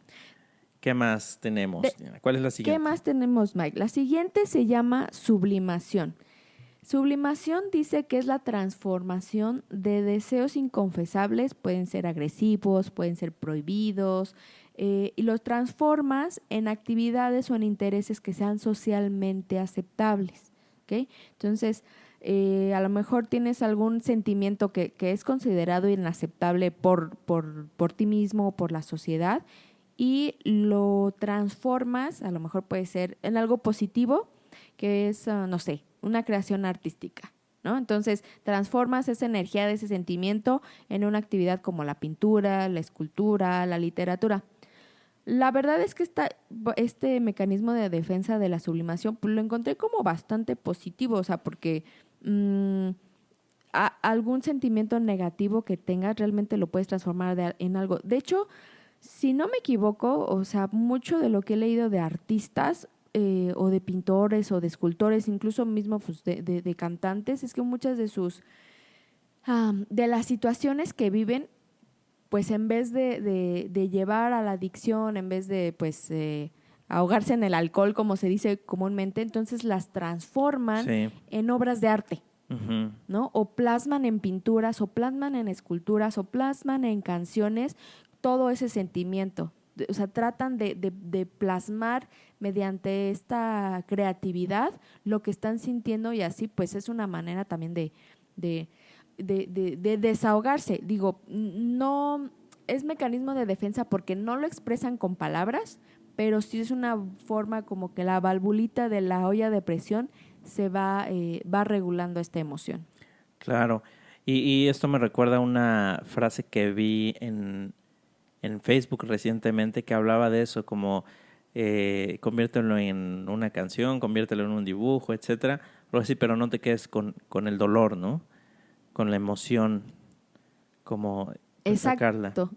¿Qué más tenemos, Diana? ¿Cuál es la siguiente? ¿Qué más tenemos, Mike? La siguiente se llama sublimación. Sublimación dice que es la transformación de deseos inconfesables, pueden ser agresivos, pueden ser prohibidos, y los transformas en actividades o en intereses que sean socialmente aceptables. ¿Okay? Entonces, a lo mejor tienes algún sentimiento que es considerado inaceptable por ti mismo o por la sociedad y lo transformas, a lo mejor puede ser en algo positivo, que es, no sé, una creación artística, ¿no? Entonces, transformas esa energía de ese sentimiento en una actividad como la pintura, la escultura, la literatura. La verdad es que este mecanismo de defensa de la sublimación pues, lo encontré como bastante positivo, o sea, porque algún sentimiento negativo que tengas realmente lo puedes transformar en algo. De hecho, si no me equivoco, o sea, mucho de lo que he leído de artistas o de pintores o de escultores, incluso mismo pues, de cantantes, es que muchas de de las situaciones que viven, pues en vez de llevar a la adicción, en vez de pues ahogarse en el alcohol, como se dice comúnmente, entonces las transforman en obras de arte, ¿no? O plasman en pinturas, o plasman en esculturas, o plasman en canciones todo ese sentimiento. O sea, tratan de plasmar mediante esta creatividad lo que están sintiendo y así pues es una manera también de desahogarse. Digo, no es mecanismo de defensa porque no lo expresan con palabras, pero sí es una forma como que la valvulita de la olla de presión se va regulando esta emoción. Claro. Y esto me recuerda a una frase que vi en Facebook recientemente que hablaba de eso, como conviértelo en una canción, conviértelo en un dibujo, etcétera, pero no te quedes con el dolor, ¿no? Con la emoción, como sacarla. Exacto.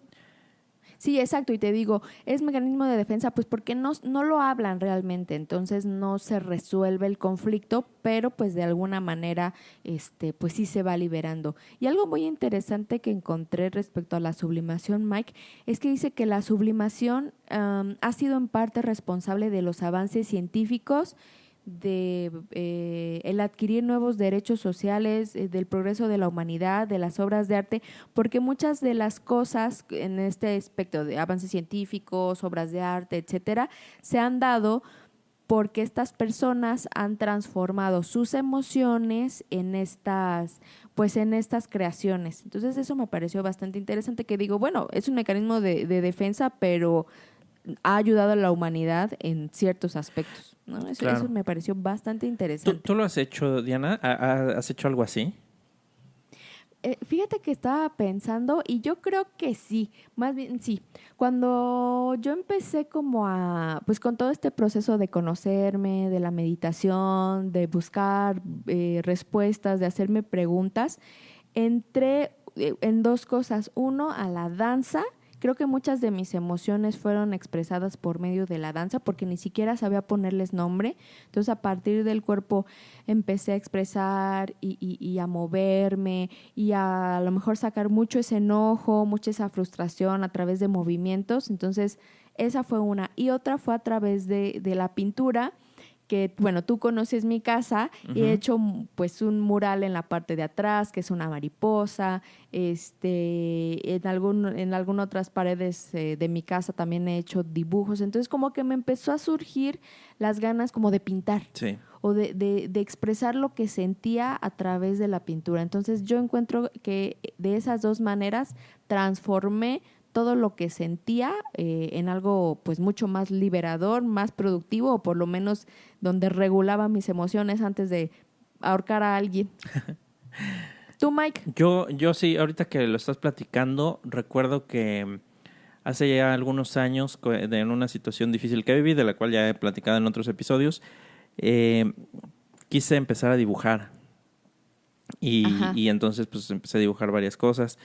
Sí, exacto, y te digo, es mecanismo de defensa pues porque no lo hablan realmente, entonces no se resuelve el conflicto, pero pues de alguna manera pues sí se va liberando. Y algo muy interesante que encontré respecto a la sublimación, Mike, es que dice que la sublimación ha sido en parte responsable de los avances científicos, de el adquirir nuevos derechos sociales, del progreso de la humanidad, de las obras de arte, porque muchas de las cosas en este aspecto de avances científicos, obras de arte, etcétera, se han dado porque estas personas han transformado sus emociones en estas creaciones. Entonces eso me pareció bastante interesante, que digo, bueno, es un mecanismo de defensa, pero ha ayudado a la humanidad en ciertos aspectos, ¿no? Eso me pareció bastante interesante. ¿Tú lo has hecho, Diana? ¿Has hecho algo así? Fíjate que estaba pensando y yo creo que sí, más bien sí. Cuando yo empecé como pues con todo este proceso de conocerme, de la meditación, de buscar respuestas, de hacerme preguntas, entré en dos cosas. Uno, a la danza. Creo que muchas de mis emociones fueron expresadas por medio de la danza porque ni siquiera sabía ponerles nombre. Entonces, a partir del cuerpo empecé a expresar y a moverme y a lo mejor sacar mucho ese enojo, mucha esa frustración a través de movimientos. Entonces, esa fue una. Y otra fue a través de la pintura, que, bueno, tú conoces mi casa y he hecho pues un mural en la parte de atrás, que es una mariposa, en algunas otras paredes de mi casa también he hecho dibujos, entonces como que me empezó a surgir las ganas como de pintar. Sí. O de expresar lo que sentía a través de la pintura. Entonces yo encuentro que de esas dos maneras transformé todo lo que sentía en algo pues mucho más liberador, más productivo, o por lo menos donde regulaba mis emociones antes de ahorcar a alguien. ¿Tú, Mike? Yo sí, ahorita que lo estás platicando, recuerdo que hace ya algunos años, en una situación difícil que viví, de la cual ya he platicado en otros episodios, quise empezar a dibujar y entonces pues empecé a dibujar varias cosas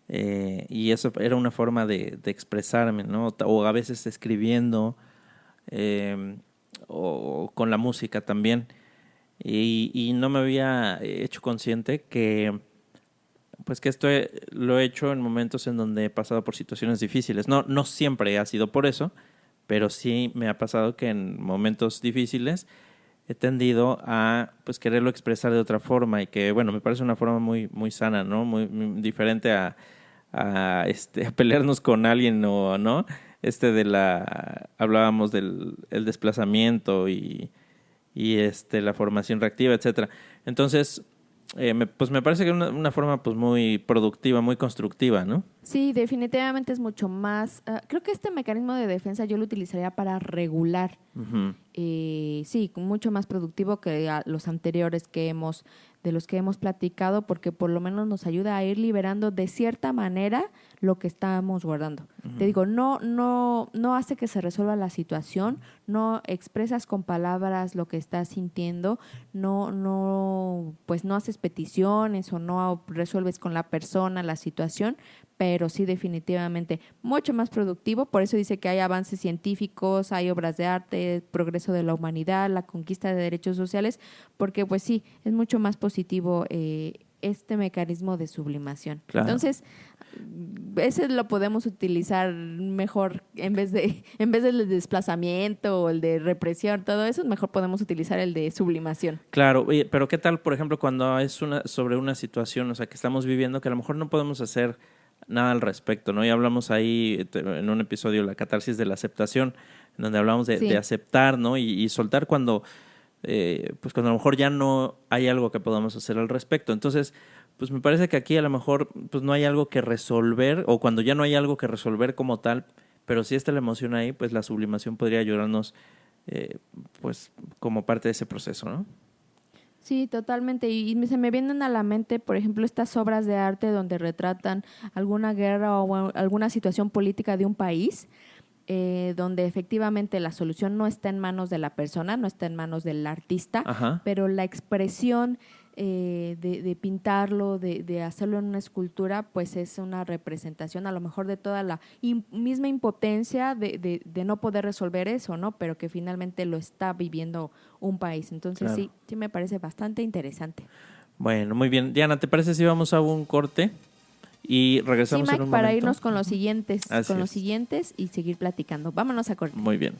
y eso era una forma de expresarme, ¿no? O a veces escribiendo o con la música también y no me había hecho consciente que pues que esto lo he hecho en momentos en donde he pasado por situaciones difíciles. No siempre ha sido por eso, pero sí me ha pasado que en momentos difíciles he tendido a pues quererlo expresar de otra forma y que, bueno, me parece una forma muy, muy sana, ¿no? Muy diferente a pelearnos con alguien o no. Hablábamos del el desplazamiento y la formación reactiva, etcétera. Entonces, pues me parece que es una forma pues muy productiva, muy constructiva, ¿no? Sí, definitivamente es mucho más. Creo que este mecanismo de defensa yo lo utilizaría para regular. Uh-huh. Sí, mucho más productivo que los anteriores de los que hemos platicado, porque por lo menos nos ayuda a ir liberando de cierta manera lo que estábamos guardando. Uh-huh. Te digo, no hace que se resuelva la situación, no expresas con palabras lo que estás sintiendo, pues no haces peticiones o no resuelves con la persona la situación, pero sí definitivamente mucho más productivo. Por eso dice que hay avances científicos, hay obras de arte, progreso de la humanidad, la conquista de derechos sociales, porque pues sí, es mucho más positivo este mecanismo de sublimación. Claro. Entonces, ese lo podemos utilizar mejor en vez del desplazamiento o el de represión, todo eso, mejor podemos utilizar el de sublimación. Claro, oye, pero ¿qué tal, por ejemplo, cuando es sobre una situación, o sea, que estamos viviendo, que a lo mejor no podemos hacer nada al respecto, ¿no? Ya hablamos ahí en un episodio, la catarsis de la aceptación, en donde hablamos de aceptar, ¿no? Y soltar cuando pues cuando a lo mejor ya no hay algo que podamos hacer al respecto. Entonces, pues me parece que aquí a lo mejor pues no hay algo que resolver, o cuando ya no hay algo que resolver como tal, pero si está la emoción ahí, pues la sublimación podría ayudarnos pues como parte de ese proceso, ¿no? Sí, totalmente. Y se me vienen a la mente, por ejemplo, estas obras de arte donde retratan alguna guerra o alguna situación política de un país, donde efectivamente la solución no está en manos de la persona, no está en manos del artista, Ajá. pero la expresión de pintarlo, de hacerlo en una escultura, pues es una representación a lo mejor de toda la misma impotencia de no poder resolver eso, ¿no? Pero que finalmente lo está viviendo un país. Entonces Claro. sí me parece bastante interesante. Bueno, muy bien. Diana, ¿te parece si vamos a un corte y regresamos Sí, Mike, en un para momento? irnos con los siguientes, Así es. y seguir platicando. Vámonos a corte. Muy bien.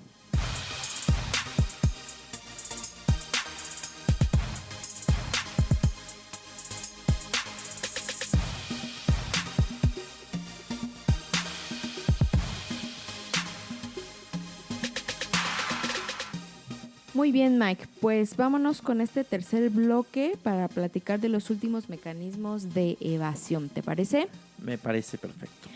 Muy bien, Mike. Pues vámonos con este tercer bloque para platicar de los últimos mecanismos de evasión. ¿Te parece? Me parece perfecto.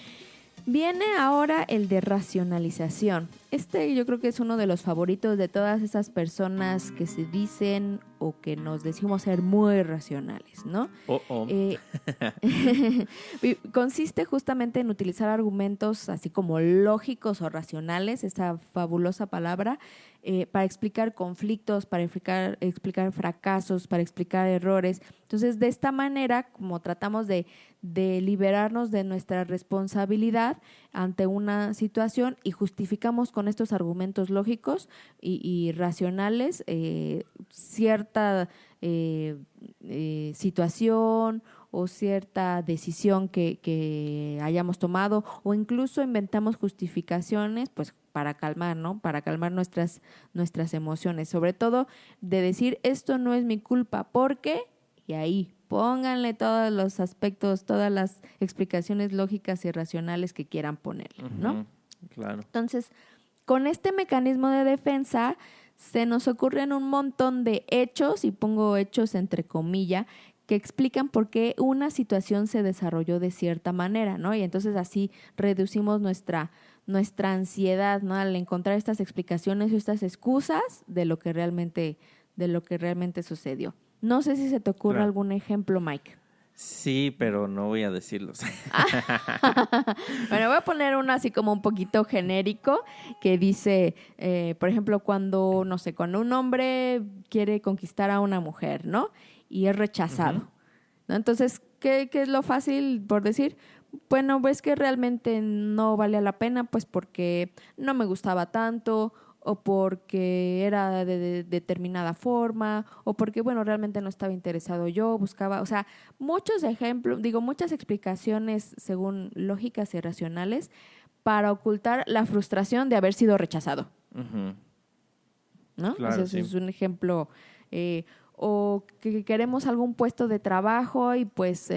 Viene ahora el de racionalización. Yo creo que es uno de los favoritos de todas esas personas que se dicen o que nos decimos ser muy racionales, ¿no? Consiste justamente en utilizar argumentos así como lógicos o racionales, esa fabulosa palabra, para explicar conflictos, para explicar fracasos, para explicar errores. Entonces, de esta manera, como tratamos de liberarnos de nuestra responsabilidad ante una situación y justificamos con estos argumentos lógicos y racionales cierta situación o cierta decisión que hayamos tomado, o incluso inventamos justificaciones, pues para calmar, ¿no? Para calmar nuestras emociones. Sobre todo de decir, esto no es mi culpa, porque, y ahí, pónganle todos los aspectos, todas las explicaciones lógicas y racionales que quieran ponerle, ¿no? Ujú, claro. Entonces, con este mecanismo de defensa se nos ocurren un montón de hechos, y pongo hechos entre comillas, que explican por qué una situación se desarrolló de cierta manera, ¿no? Y entonces así reducimos nuestra ansiedad, ¿no? Al encontrar estas explicaciones o estas excusas de lo que realmente sucedió. No sé si se te ocurre Claro. algún ejemplo, Mike. Sí, pero no voy a decirlos. Bueno, voy a poner uno así como un poquito genérico que dice, por ejemplo, cuando un hombre quiere conquistar a una mujer, ¿no? Y es rechazado, Ujú. ¿no? Entonces, ¿qué es lo fácil por decir? Bueno, pues que realmente no valía la pena, pues porque no me gustaba tanto, o porque era de determinada forma, o porque, bueno, realmente no estaba interesado yo, buscaba, o sea, muchos ejemplos, muchas explicaciones según lógicas y racionales para ocultar la frustración de haber sido rechazado, Ujú. ¿no? Claro, Ese sí. es un ejemplo. O que queremos algún puesto de trabajo y pues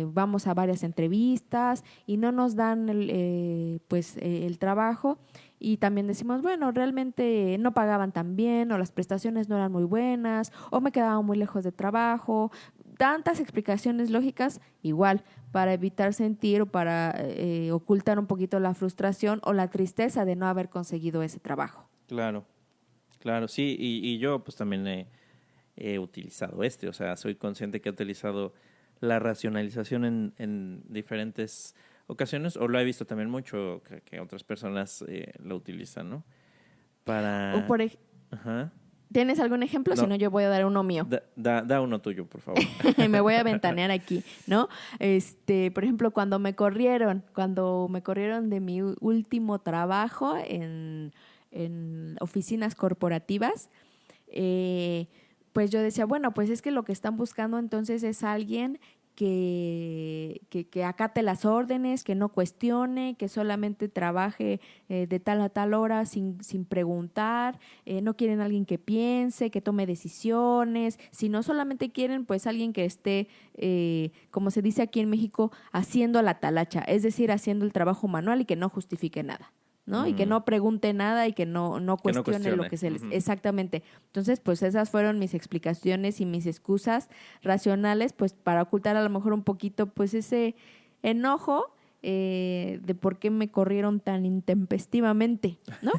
vamos a varias entrevistas y no nos dan el trabajo, y también decimos, bueno, realmente no pagaban tan bien, o las prestaciones no eran muy buenas, o me quedaba muy lejos de trabajo. Tantas explicaciones lógicas, igual, para evitar sentir o para ocultar un poquito la frustración o la tristeza de no haber conseguido ese trabajo. Claro, claro, sí, y yo pues también he utilizado o sea, soy consciente que he utilizado la racionalización en diferentes ocasiones, o lo he visto también mucho que otras personas lo utilizan, ¿no? O Para... Ajá. ¿Tienes algún ejemplo? No. Si no, yo voy a dar uno mío. Da uno tuyo, por favor. Me voy a ventanear aquí, ¿no? Por ejemplo, cuando me corrieron de mi último trabajo en oficinas corporativas, pues yo decía, bueno, pues es que lo que están buscando entonces es alguien que acate las órdenes, que no cuestione, que solamente trabaje de tal a tal hora sin preguntar. No quieren alguien que piense, que tome decisiones, sino solamente quieren pues alguien que esté, como se dice aquí en México, haciendo la talacha, es decir, haciendo el trabajo manual y que no justifique nada, ¿no? Y que no pregunte nada y que no cuestione lo que se les... Ujú. Exactamente. Entonces, pues esas fueron mis explicaciones y mis excusas racionales, pues para ocultar a lo mejor un poquito, pues ese enojo de por qué me corrieron tan intempestivamente, ¿no?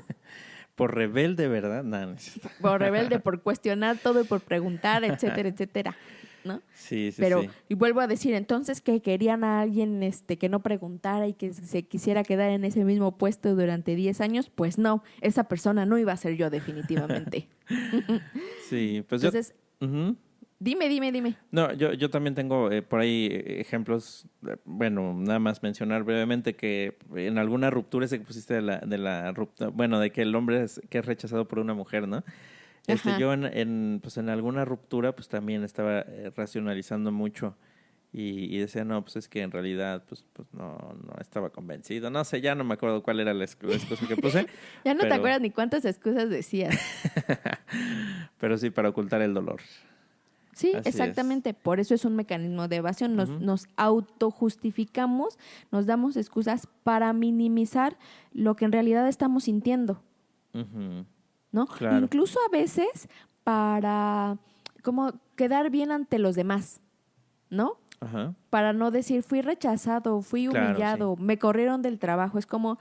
Por rebelde, ¿verdad? No, no es cierto. Por rebelde, por cuestionar todo y por preguntar, etcétera, etcétera, ¿no? Sí, Pero, sí. y vuelvo a decir, entonces que querían a alguien que no preguntara y que se quisiera quedar en ese mismo puesto durante 10 años, pues no, esa persona no iba a ser yo definitivamente. Sí, pues Entonces, yo... Ujú. dime. No, yo también tengo por ahí ejemplos, bueno, nada más mencionar brevemente que en alguna ruptura, ese que pusiste de la ruptura, bueno, de que el hombre que es rechazado por una mujer, ¿no? Ajá. Yo pues en alguna ruptura pues también estaba racionalizando mucho y decía, no, pues es que en realidad pues no estaba convencido. No sé, ya no me acuerdo cuál era la excusa que puse. Ya no te pero- acuerdas ni cuántas excusas decías. Pero sí, para ocultar el dolor. Sí, Así exactamente. Por eso es un mecanismo de evasión. Nos autojustificamos, nos damos excusas para minimizar lo que en realidad estamos sintiendo, Ujú. ¿no? Claro. Incluso a veces para como quedar bien ante los demás, ¿no? Ajá. Para no decir fui rechazado, fui Claro, humillado, me corrieron del trabajo. Es como,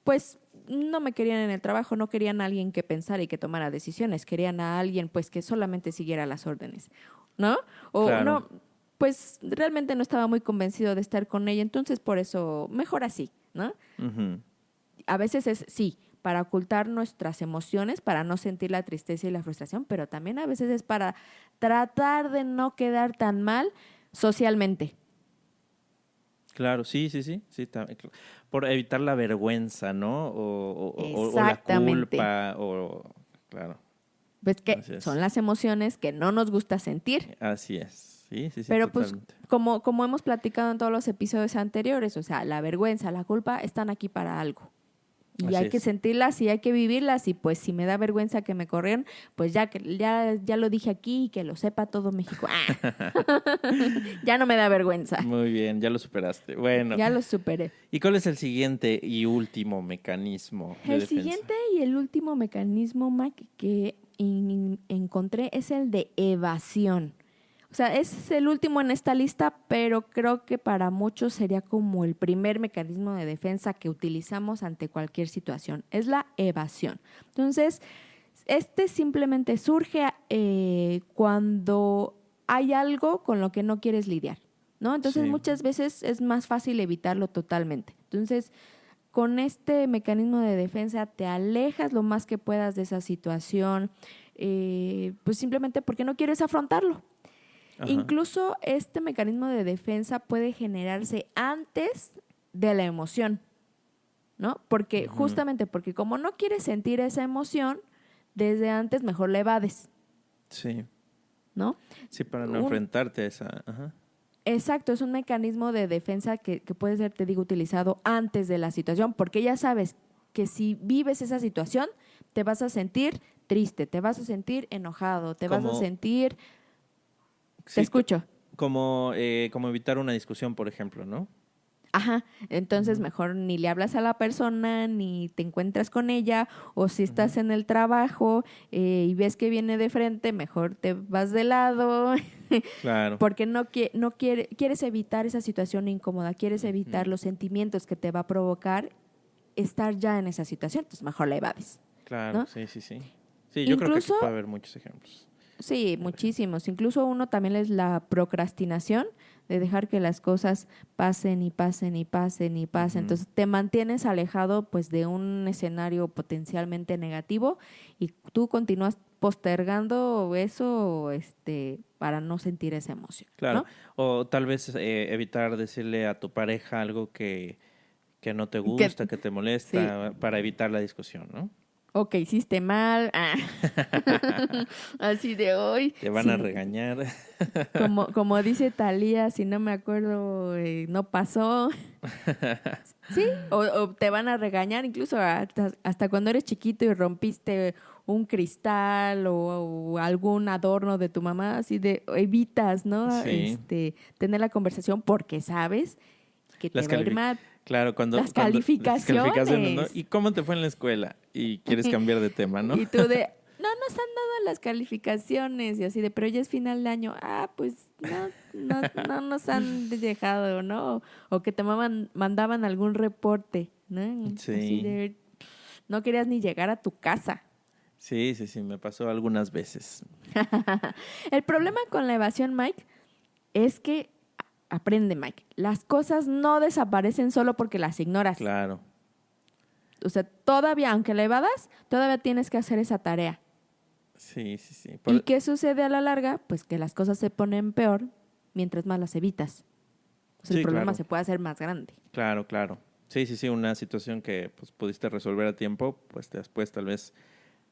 pues no me querían en el trabajo, no querían a alguien que pensara y que tomara decisiones, querían a alguien pues que solamente siguiera las órdenes, ¿no? O Claro. no, pues realmente no estaba muy convencido de estar con ella, entonces por eso mejor así, ¿no? Ujú. A veces es sí, para ocultar nuestras emociones, para no sentir la tristeza y la frustración, pero también a veces es para tratar de no quedar tan mal socialmente. Claro, sí, por evitar la vergüenza, ¿no? O la Exactamente. culpa, claro, Pues que Así es. son las emociones que no nos gusta sentir. así es. Sí, sí, sí, Pero totalmente. pues como hemos platicado en todos los episodios anteriores, o sea, la vergüenza, la culpa están aquí para algo. Y Así hay que es. sentirlas y hay que vivirlas. Y pues si me da vergüenza que me corrieron, pues ya lo dije aquí y que lo sepa todo México. Ya no me da vergüenza. Muy bien, ya lo superaste. Bueno, Ya lo superé. ¿y cuál es el siguiente y último mecanismo de El defensa? siguiente y el último mecanismo, Mike, que encontré es el de evasión. O sea, es el último en esta lista, pero creo que para muchos sería como el primer mecanismo de defensa que utilizamos ante cualquier situación. Es la evasión. Entonces, este simplemente surge cuando hay algo con lo que no quieres lidiar, ¿no? Entonces, Sí. muchas veces es más fácil evitarlo totalmente. Entonces, con este mecanismo de defensa te alejas lo más que puedas de esa situación, pues simplemente porque no quieres afrontarlo. Ajá. Incluso este mecanismo de defensa puede generarse antes de la emoción, ¿no? Porque justamente porque como no quieres sentir esa emoción, desde antes mejor la evades, Sí, ¿no? sí, para no Un- enfrentarte a esa... Ajá. Exacto, es un mecanismo de defensa que puede ser, te digo, utilizado antes de la situación, porque ya sabes que si vives esa situación, te vas a sentir triste, te vas a sentir enojado, te vas a Como- sentir... Sí, Te escucho. como evitar una discusión, por ejemplo, ¿no? Ajá, entonces mejor ni le hablas a la persona, ni te encuentras con ella, o si estás en el trabajo y ves que viene de frente, mejor te vas de lado, Claro. porque quieres evitar esa situación incómoda, quieres evitar los sentimientos que te va a provocar estar ya en esa situación, entonces mejor la evades. Claro, ¿no? sí, sí, sí. Sí, yo creo que aquí Incluso- puede haber muchos ejemplos. Sí, muchísimos. Incluso uno también es la procrastinación, de dejar que las cosas pasen y pasen y pasen y pasen. Ujú. Entonces te mantienes alejado pues de un escenario potencialmente negativo y tú continúas postergando eso para no sentir esa emoción. Claro. ¿no? O tal vez evitar decirle a tu pareja algo que no te gusta, que te molesta, para evitar la discusión, ¿no? O que hiciste mal. Así de hoy. Te van a regañar. Como dice Thalía, si no me acuerdo, no pasó. Sí, o te van a regañar incluso hasta cuando eres chiquito y rompiste un cristal o algún adorno de tu mamá, así de evitas, ¿no? Sí. Tener la conversación porque sabes que te Las va a ir mal. Claro, Las cuando- calificaciones. las calificaciones, ¿no? ¿Y cómo te fue en la escuela? Y quieres cambiar de tema, ¿no? Y tú de, no nos han dado las calificaciones y así de, pero ya es final de año. Pues no nos han dejado, ¿no? O que te mandaban algún reporte, ¿no? Sí. Así de, no querías ni llegar a tu casa. Sí, sí, sí, me pasó algunas veces. El problema con la evasión, Mike, es que, aprende, Mike, las cosas no desaparecen solo porque las ignoras. Claro. O sea, todavía, aunque la evadas, todavía tienes que hacer esa tarea. Sí, sí, sí. ¿Y qué sucede a la larga? Pues que las cosas se ponen peor mientras más las evitas. O sea, Sí, el problema claro. se puede hacer más grande. Claro, claro. Sí, sí, sí, una situación que pues, pudiste resolver a tiempo, pues después tal vez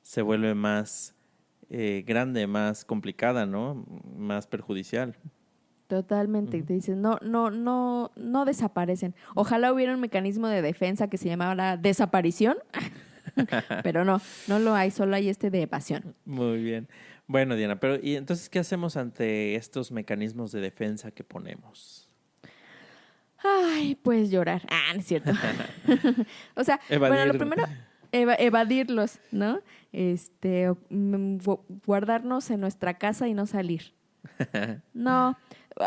se vuelve más grande, más complicada, ¿no? Más perjudicial. Totalmente. Y te dicen, no desaparecen. Ojalá hubiera un mecanismo de defensa que se llamara desaparición, pero no lo hay, solo hay de evasión. Muy bien. Bueno, Diana, pero ¿y entonces qué hacemos ante estos mecanismos de defensa que ponemos? Ay, pues llorar. No es cierto. O sea, bueno, Evadir. lo primero, evadirlos, ¿no? Guardarnos en nuestra casa y no salir. No,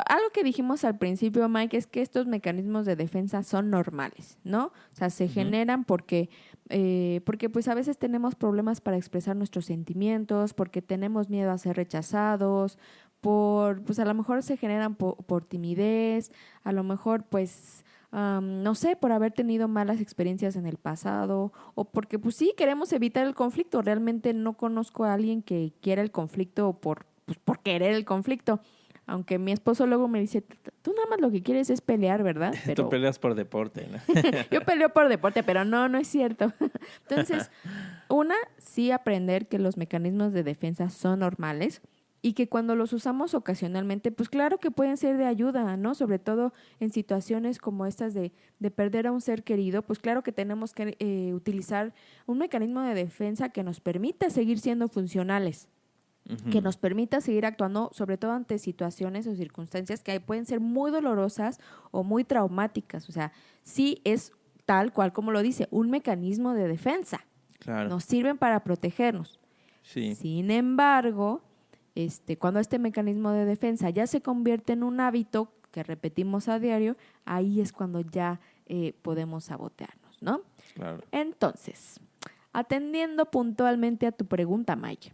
algo que dijimos al principio, Mike, es que estos mecanismos de defensa son normales, ¿no? O sea, se generan porque pues a veces tenemos problemas para expresar nuestros sentimientos, porque tenemos miedo a ser rechazados, pues a lo mejor se generan por timidez, a lo mejor pues no sé, por haber tenido malas experiencias en el pasado o porque pues sí, queremos evitar el conflicto. Realmente no conozco a alguien que quiera el conflicto por querer el conflicto. Aunque mi esposo luego me dice, tú nada más lo que quieres es pelear, ¿verdad? Tú peleas por deporte, ¿no? Yo peleo por deporte, pero no es cierto. Entonces, sí aprender que los mecanismos de defensa son normales. y que cuando los usamos ocasionalmente, pues claro que pueden ser de ayuda, ¿no? Sobre todo en situaciones como estas de perder a un ser querido, pues claro que tenemos que utilizar un mecanismo de defensa que nos permita seguir siendo funcionales, que nos permita seguir actuando, sobre todo ante situaciones o circunstancias que pueden ser muy dolorosas o muy traumáticas. O sea, sí es tal cual como lo dice, un mecanismo de defensa. Claro. Nos sirven para protegernos. Sí. Sin embargo, cuando este mecanismo de defensa ya se convierte en un hábito que repetimos a diario, ahí es cuando ya podemos sabotearnos, ¿no? Claro. Entonces, atendiendo puntualmente a tu pregunta, Mike,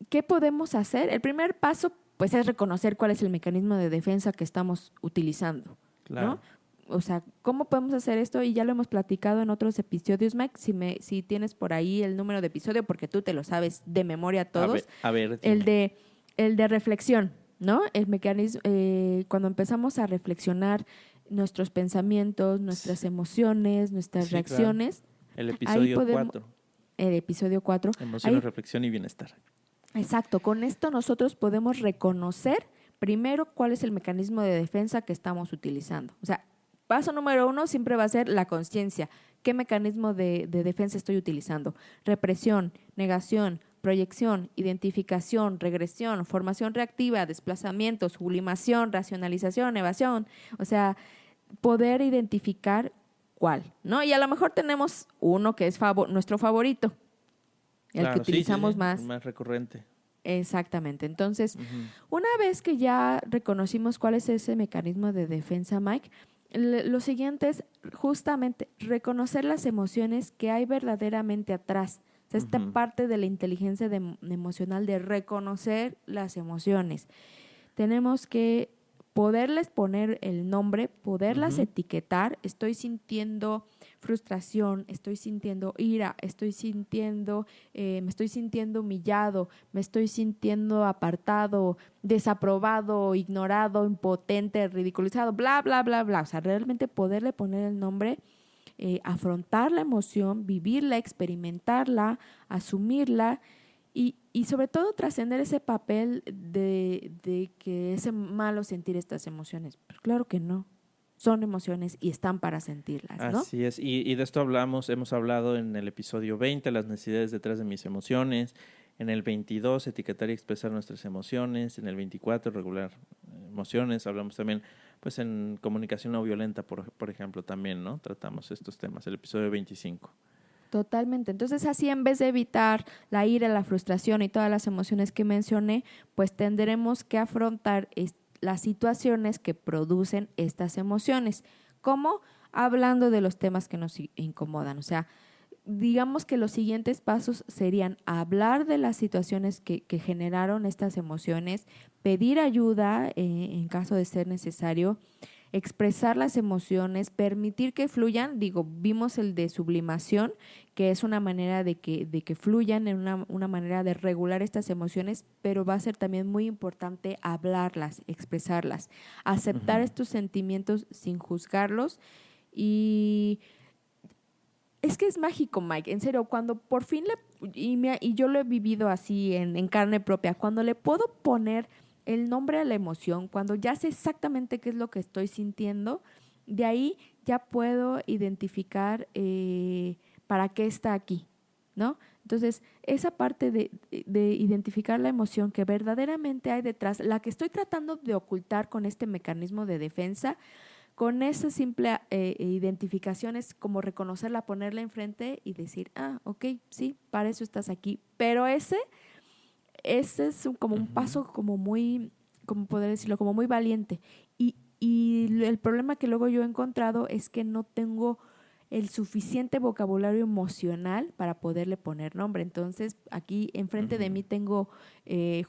¿qué podemos hacer? El primer paso, pues, es reconocer cuál es el mecanismo de defensa que estamos utilizando, Claro. ¿no? O sea, ¿cómo podemos hacer esto? Y ya lo hemos platicado en otros episodios, Mike. Si tienes por ahí el número de episodio, porque tú te lo sabes de memoria todos. A ver, El dime. de reflexión, ¿no? El mecanismo, cuando empezamos a reflexionar nuestros pensamientos, nuestras emociones, nuestras Sí, claro. reacciones. El ahí episodio podemos- 4. El episodio 4. Emociones, reflexión y bienestar. Exacto, con esto nosotros podemos reconocer primero cuál es el mecanismo de defensa que estamos utilizando. O sea, paso número 1 siempre va a ser la conciencia. ¿Qué mecanismo de defensa estoy utilizando? Represión, negación, proyección, identificación, regresión, formación reactiva, desplazamiento, sublimación, racionalización, evasión. O sea, poder identificar cuál, ¿no? Y a lo mejor tenemos uno que es nuestro favorito, el Claro, que sí, utilizamos sí, más. más recurrente. Exactamente. Entonces, una vez que ya reconocimos cuál es ese mecanismo de defensa, Mike, lo siguiente es justamente reconocer las emociones que hay verdaderamente atrás. O sea, esta parte de la inteligencia emocional de reconocer las emociones. Tenemos que poderles poner el nombre, poderlas etiquetar. Estoy sintiendo frustración, estoy sintiendo ira, me estoy sintiendo humillado, me estoy sintiendo apartado, desaprobado, ignorado, impotente, ridiculizado, bla, bla, bla, bla. O sea, realmente poderle poner el nombre, afrontar la emoción, vivirla, experimentarla, asumirla. Y sobre todo trascender ese papel de que es malo sentir estas emociones. Pero claro que no. Son emociones y están para sentirlas, ¿no? Así es. Y de esto hemos hablado en el episodio 20, las necesidades detrás de mis emociones. En el 22, etiquetar y expresar nuestras emociones. En el 24, regular emociones. Hablamos también, pues, en comunicación no violenta, por ejemplo, también, ¿no? Tratamos estos temas. El episodio 25. Totalmente. Entonces, así en vez de evitar la ira, la frustración y todas las emociones que mencioné, pues tendremos que afrontar las situaciones que producen estas emociones, como hablando de los temas que nos incomodan. O sea, digamos que los siguientes pasos serían hablar de las situaciones que generaron estas emociones, pedir ayuda en caso de ser necesario, expresar las emociones, permitir que fluyan. Vimos el de sublimación, que es una manera de que fluyan, en una manera de regular estas emociones, pero va a ser también muy importante hablarlas, expresarlas, aceptar estos sentimientos sin juzgarlos. Y es que es mágico, Mike, en serio, cuando por fin y yo lo he vivido así en carne propia, cuando le puedo poner el nombre a la emoción, cuando ya sé exactamente qué es lo que estoy sintiendo, de ahí ya puedo identificar para qué está aquí, ¿no? Entonces, esa parte de identificar la emoción que verdaderamente hay detrás, la que estoy tratando de ocultar con este mecanismo de defensa, con esa simple identificación es como reconocerla, ponerla enfrente y decir, ok, sí, para eso estás aquí. Pero ese es como un paso como muy, como poder decirlo, como muy valiente. Y el problema que luego yo he encontrado es que no tengo el suficiente vocabulario emocional para poderle poner nombre. Entonces, aquí enfrente de mí tengo,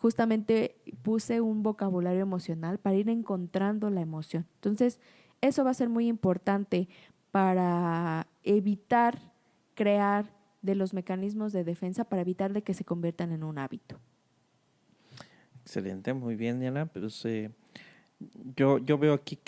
justamente puse un vocabulario emocional para ir encontrando la emoción. Entonces, eso va a ser muy importante para evitar crear de los mecanismos de defensa, para evitar de que se conviertan en un hábito. Excelente, muy bien, Diana. Pues, yo veo aquí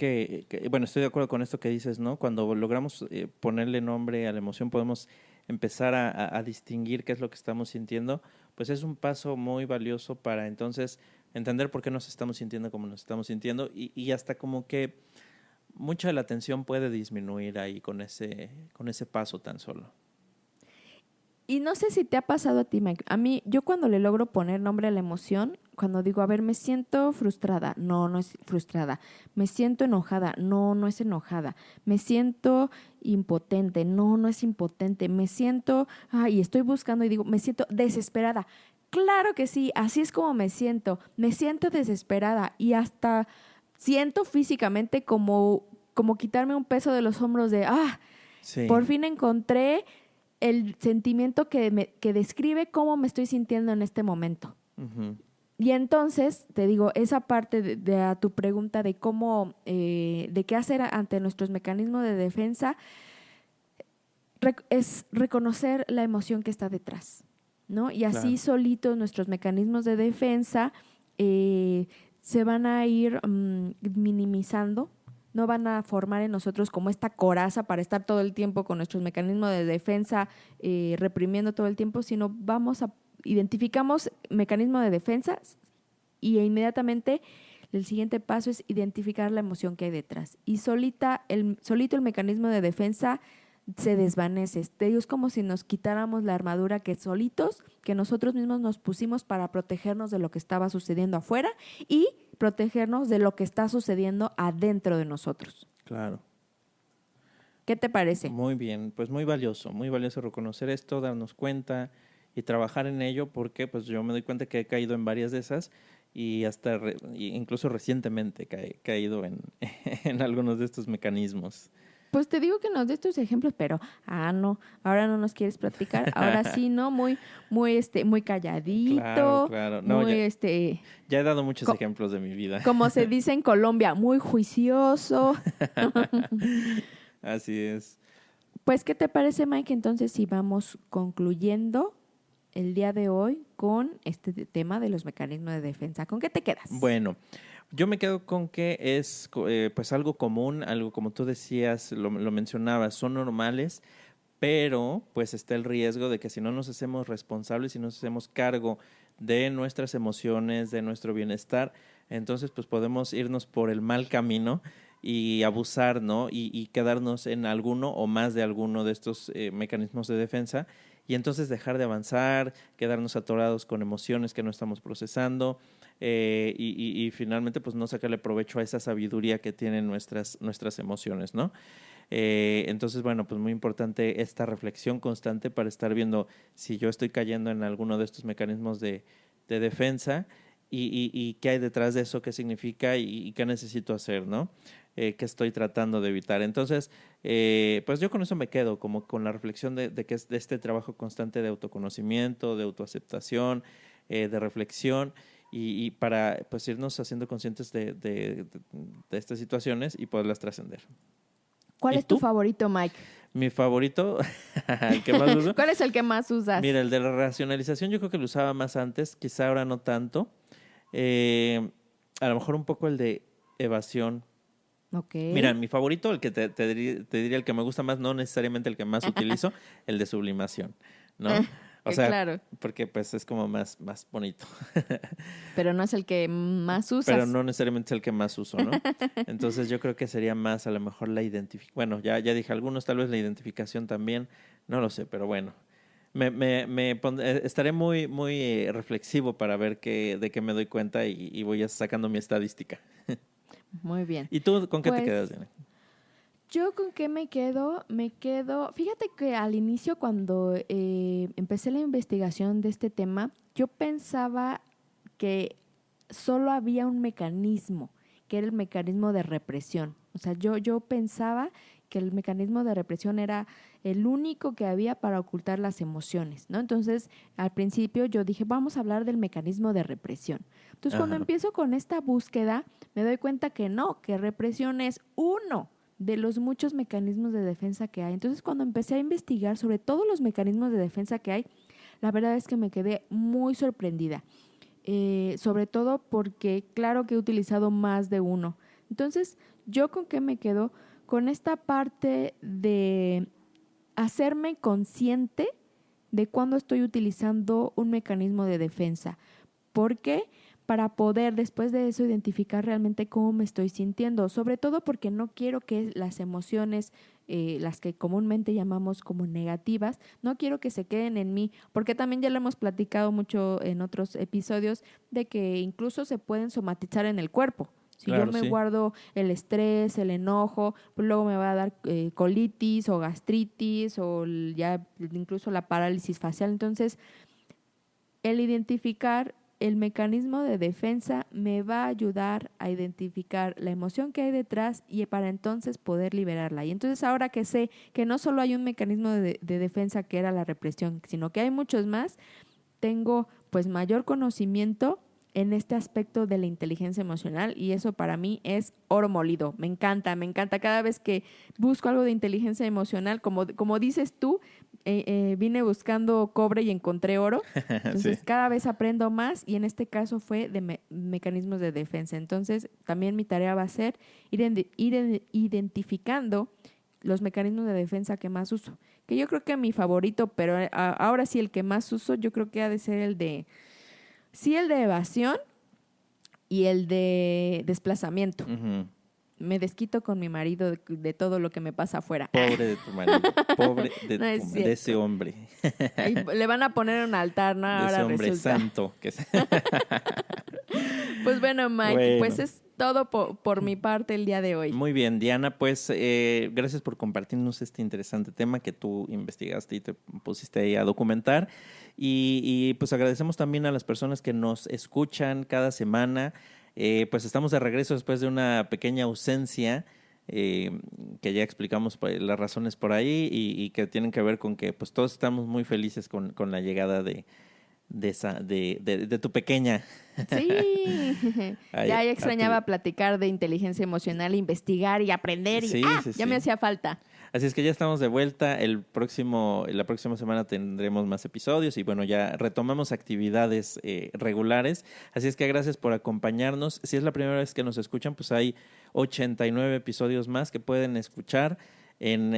bueno, estoy de acuerdo con esto que dices, ¿no? Cuando logramos ponerle nombre a la emoción, podemos empezar a distinguir qué es lo que estamos sintiendo, pues es un paso muy valioso para entonces entender por qué nos estamos sintiendo como nos estamos sintiendo y hasta como que mucha de la tensión puede disminuir ahí con ese paso tan solo. Y no sé si te ha pasado a ti, Mike. A mí, yo cuando le logro poner nombre a la emoción, cuando digo, a ver, me siento frustrada, no es frustrada. Me siento enojada, no es enojada. Me siento impotente, no es impotente. Me siento, y estoy buscando y digo, me siento desesperada. Claro que sí, así es como me siento desesperada y hasta siento físicamente como quitarme un peso de los hombros de, Sí. por fin encontré el sentimiento que describe cómo me estoy sintiendo en este momento. Uh-huh. Y entonces, te digo, esa parte de a tu pregunta de cómo, de qué hacer ante nuestros mecanismos de defensa, es reconocer la emoción que está detrás, ¿no? Y así Claro. solitos nuestros mecanismos de defensa se van a ir minimizando, no van a formar en nosotros como esta coraza para estar todo el tiempo con nuestros mecanismos de defensa reprimiendo todo el tiempo, sino identificamos mecanismo de defensa y inmediatamente el siguiente paso es identificar la emoción que hay detrás. Y solito el mecanismo de defensa se desvanece. Es como si nos quitáramos la armadura que nosotros mismos nos pusimos para protegernos de lo que estaba sucediendo afuera y protegernos de lo que está sucediendo adentro de nosotros. Claro. ¿Qué te parece? Muy bien, pues muy valioso reconocer esto, darnos cuenta y trabajar en ello porque pues yo me doy cuenta que he caído en varias de esas y hasta incluso recientemente he caído en algunos de estos mecanismos. Pues te digo que nos des tus ejemplos, pero no, ahora no nos quieres platicar, ahora sí, ¿no? Muy calladito, Claro. No, muy ya he dado muchos ejemplos de mi vida. como se dice en Colombia, muy juicioso. Así es. Pues, ¿qué te parece, Mike? Entonces, si vamos concluyendo el día de hoy con este tema de los mecanismos de defensa, ¿con qué te quedas? Bueno, yo me quedo con que es pues algo común, algo como tú decías, lo mencionabas, son normales, pero pues está el riesgo de que si no nos hacemos responsables, si no nos hacemos cargo de nuestras emociones, de nuestro bienestar, entonces pues podemos irnos por el mal camino y abusar, ¿no? Y quedarnos en alguno o más de alguno de estos mecanismos de defensa y entonces dejar de avanzar, quedarnos atorados con emociones que no estamos procesando y finalmente pues no sacarle provecho a esa sabiduría que tienen nuestras emociones, ¿no? Entonces, bueno, pues muy importante esta reflexión constante para estar viendo si yo estoy cayendo en alguno de estos mecanismos de defensa y qué hay detrás de eso, qué significa y qué necesito hacer, ¿no? Qué estoy tratando de evitar. Entonces, pues yo con eso me quedo, como con la reflexión de que es de este trabajo constante de autoconocimiento, de autoaceptación, de reflexión y para pues irnos haciendo conscientes de estas situaciones y poderlas trascender. ¿Cuál ¿Y es tu tú? favorito, Mike? Mi favorito, el que más uso. ¿Cuál es el que más usas? Mira, el de la racionalización yo creo que lo usaba más antes, quizá ahora no tanto. A lo mejor un poco el de evasión. Okay. Mira, mi favorito, el que te diría el que me gusta más, no necesariamente el que más utilizo, el de sublimación, ¿no? O sea, claro. porque pues es como más bonito. Pero no es el que más usas. Pero no necesariamente es el que más uso, ¿no? Entonces yo creo que sería más a lo mejor la identificación. Bueno, ya dije algunos, tal vez la identificación también, no lo sé, pero bueno. Estaré muy reflexivo para ver de qué me doy cuenta y voy sacando mi estadística. Muy bien. ¿Y tú con qué Pues, te quedas, Diana? ¿Yo con qué me quedo? Fíjate que al inicio cuando empecé la investigación de este tema, yo pensaba que solo había un mecanismo, que era el mecanismo de represión. O sea, yo pensaba que el mecanismo de represión era el único que había para ocultar las emociones, ¿no? Entonces, al principio yo dije, vamos a hablar del mecanismo de represión. Entonces, cuando empiezo con esta búsqueda, me doy cuenta que no, que represión es uno de los muchos mecanismos de defensa que hay. Entonces, cuando empecé a investigar sobre todos los mecanismos de defensa que hay, la verdad es que me quedé muy sorprendida. Sobre todo porque claro que he utilizado más de uno. Entonces, ¿yo con qué me quedo? Con esta parte de hacerme consciente de cuándo estoy utilizando un mecanismo de defensa. ¿Por qué? Para poder después de eso identificar realmente cómo me estoy sintiendo, sobre todo porque no quiero que las emociones, las que comúnmente llamamos como negativas, no quiero que se queden en mí, porque también ya lo hemos platicado mucho en otros episodios, de que incluso se pueden somatizar en el cuerpo. Si Claro, yo me sí. guardo el estrés, el enojo, pues luego me va a dar colitis o gastritis o ya incluso la parálisis facial. Entonces, el identificar el mecanismo de defensa me va a ayudar a identificar la emoción que hay detrás y para entonces poder liberarla. Y entonces ahora que sé que no solo hay un mecanismo de defensa que era la represión, sino que hay muchos más, tengo pues mayor conocimiento en este aspecto de la inteligencia emocional y eso para mí es oro molido. Me encanta. Cada vez que busco algo de inteligencia emocional, como dices tú, vine buscando cobre y encontré oro. Entonces Sí. cada vez aprendo más y en este caso fue de mecanismos de defensa. Entonces también mi tarea va a ser ir identificando los mecanismos de defensa que más uso. Que yo creo que mi favorito, pero ahora sí el que más uso, yo creo que ha de ser el de evasión y el de desplazamiento. Ujú. Me desquito con mi marido de todo lo que me pasa afuera. Pobre de tu marido, pobre No es de cierto. ese hombre, Ahí le van a poner un altar, ¿no? de Ahora ese hombre resulta. santo. Pues bueno, Mike, Bueno. pues es todo por mi parte el día de hoy. Muy bien, Diana, pues gracias por compartirnos este interesante tema que tú investigaste y te pusiste ahí a documentar. Y pues agradecemos también a las personas que nos escuchan cada semana. Pues estamos de regreso después de una pequeña ausencia que ya explicamos las razones por ahí y que tienen que ver con que pues todos estamos muy felices con la llegada de tu pequeña. Sí, Ay, ya a extrañaba tu- platicar de inteligencia emocional, investigar y aprender y Sí, sí, ya sí. me hacía falta. Así es que ya estamos de vuelta. La próxima semana tendremos más episodios y bueno, ya retomamos actividades regulares. Así es que gracias por acompañarnos. Si es la primera vez que nos escuchan, pues hay 89 episodios más que pueden escuchar en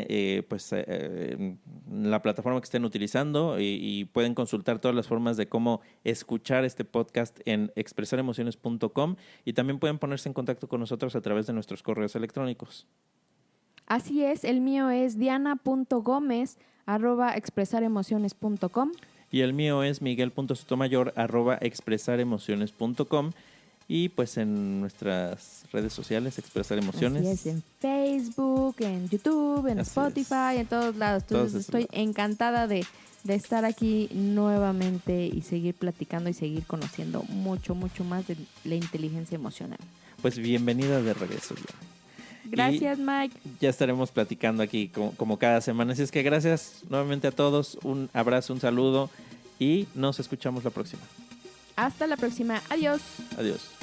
la plataforma que estén utilizando y pueden consultar todas las formas de cómo escuchar este podcast en expresaremociones.com y también pueden ponerse en contacto con nosotros a través de nuestros correos electrónicos. Así es, el mío es diana.gomez@expresaremociones.com. Y el mío es miguel.sotomayor@expresaremociones.com y pues en nuestras redes sociales Expresar Emociones. Así es, en Facebook, en YouTube, en Así Spotify, en todos lados. Todos Entonces esos estoy lados. encantada de estar aquí nuevamente y seguir platicando y seguir conociendo mucho más de la inteligencia emocional. Pues bienvenida de regreso, Diana. Gracias, Mike. Ya estaremos platicando aquí como cada semana. Así es que gracias nuevamente a todos. Un abrazo, un saludo y nos escuchamos la próxima. Hasta la próxima. Adiós. Adiós.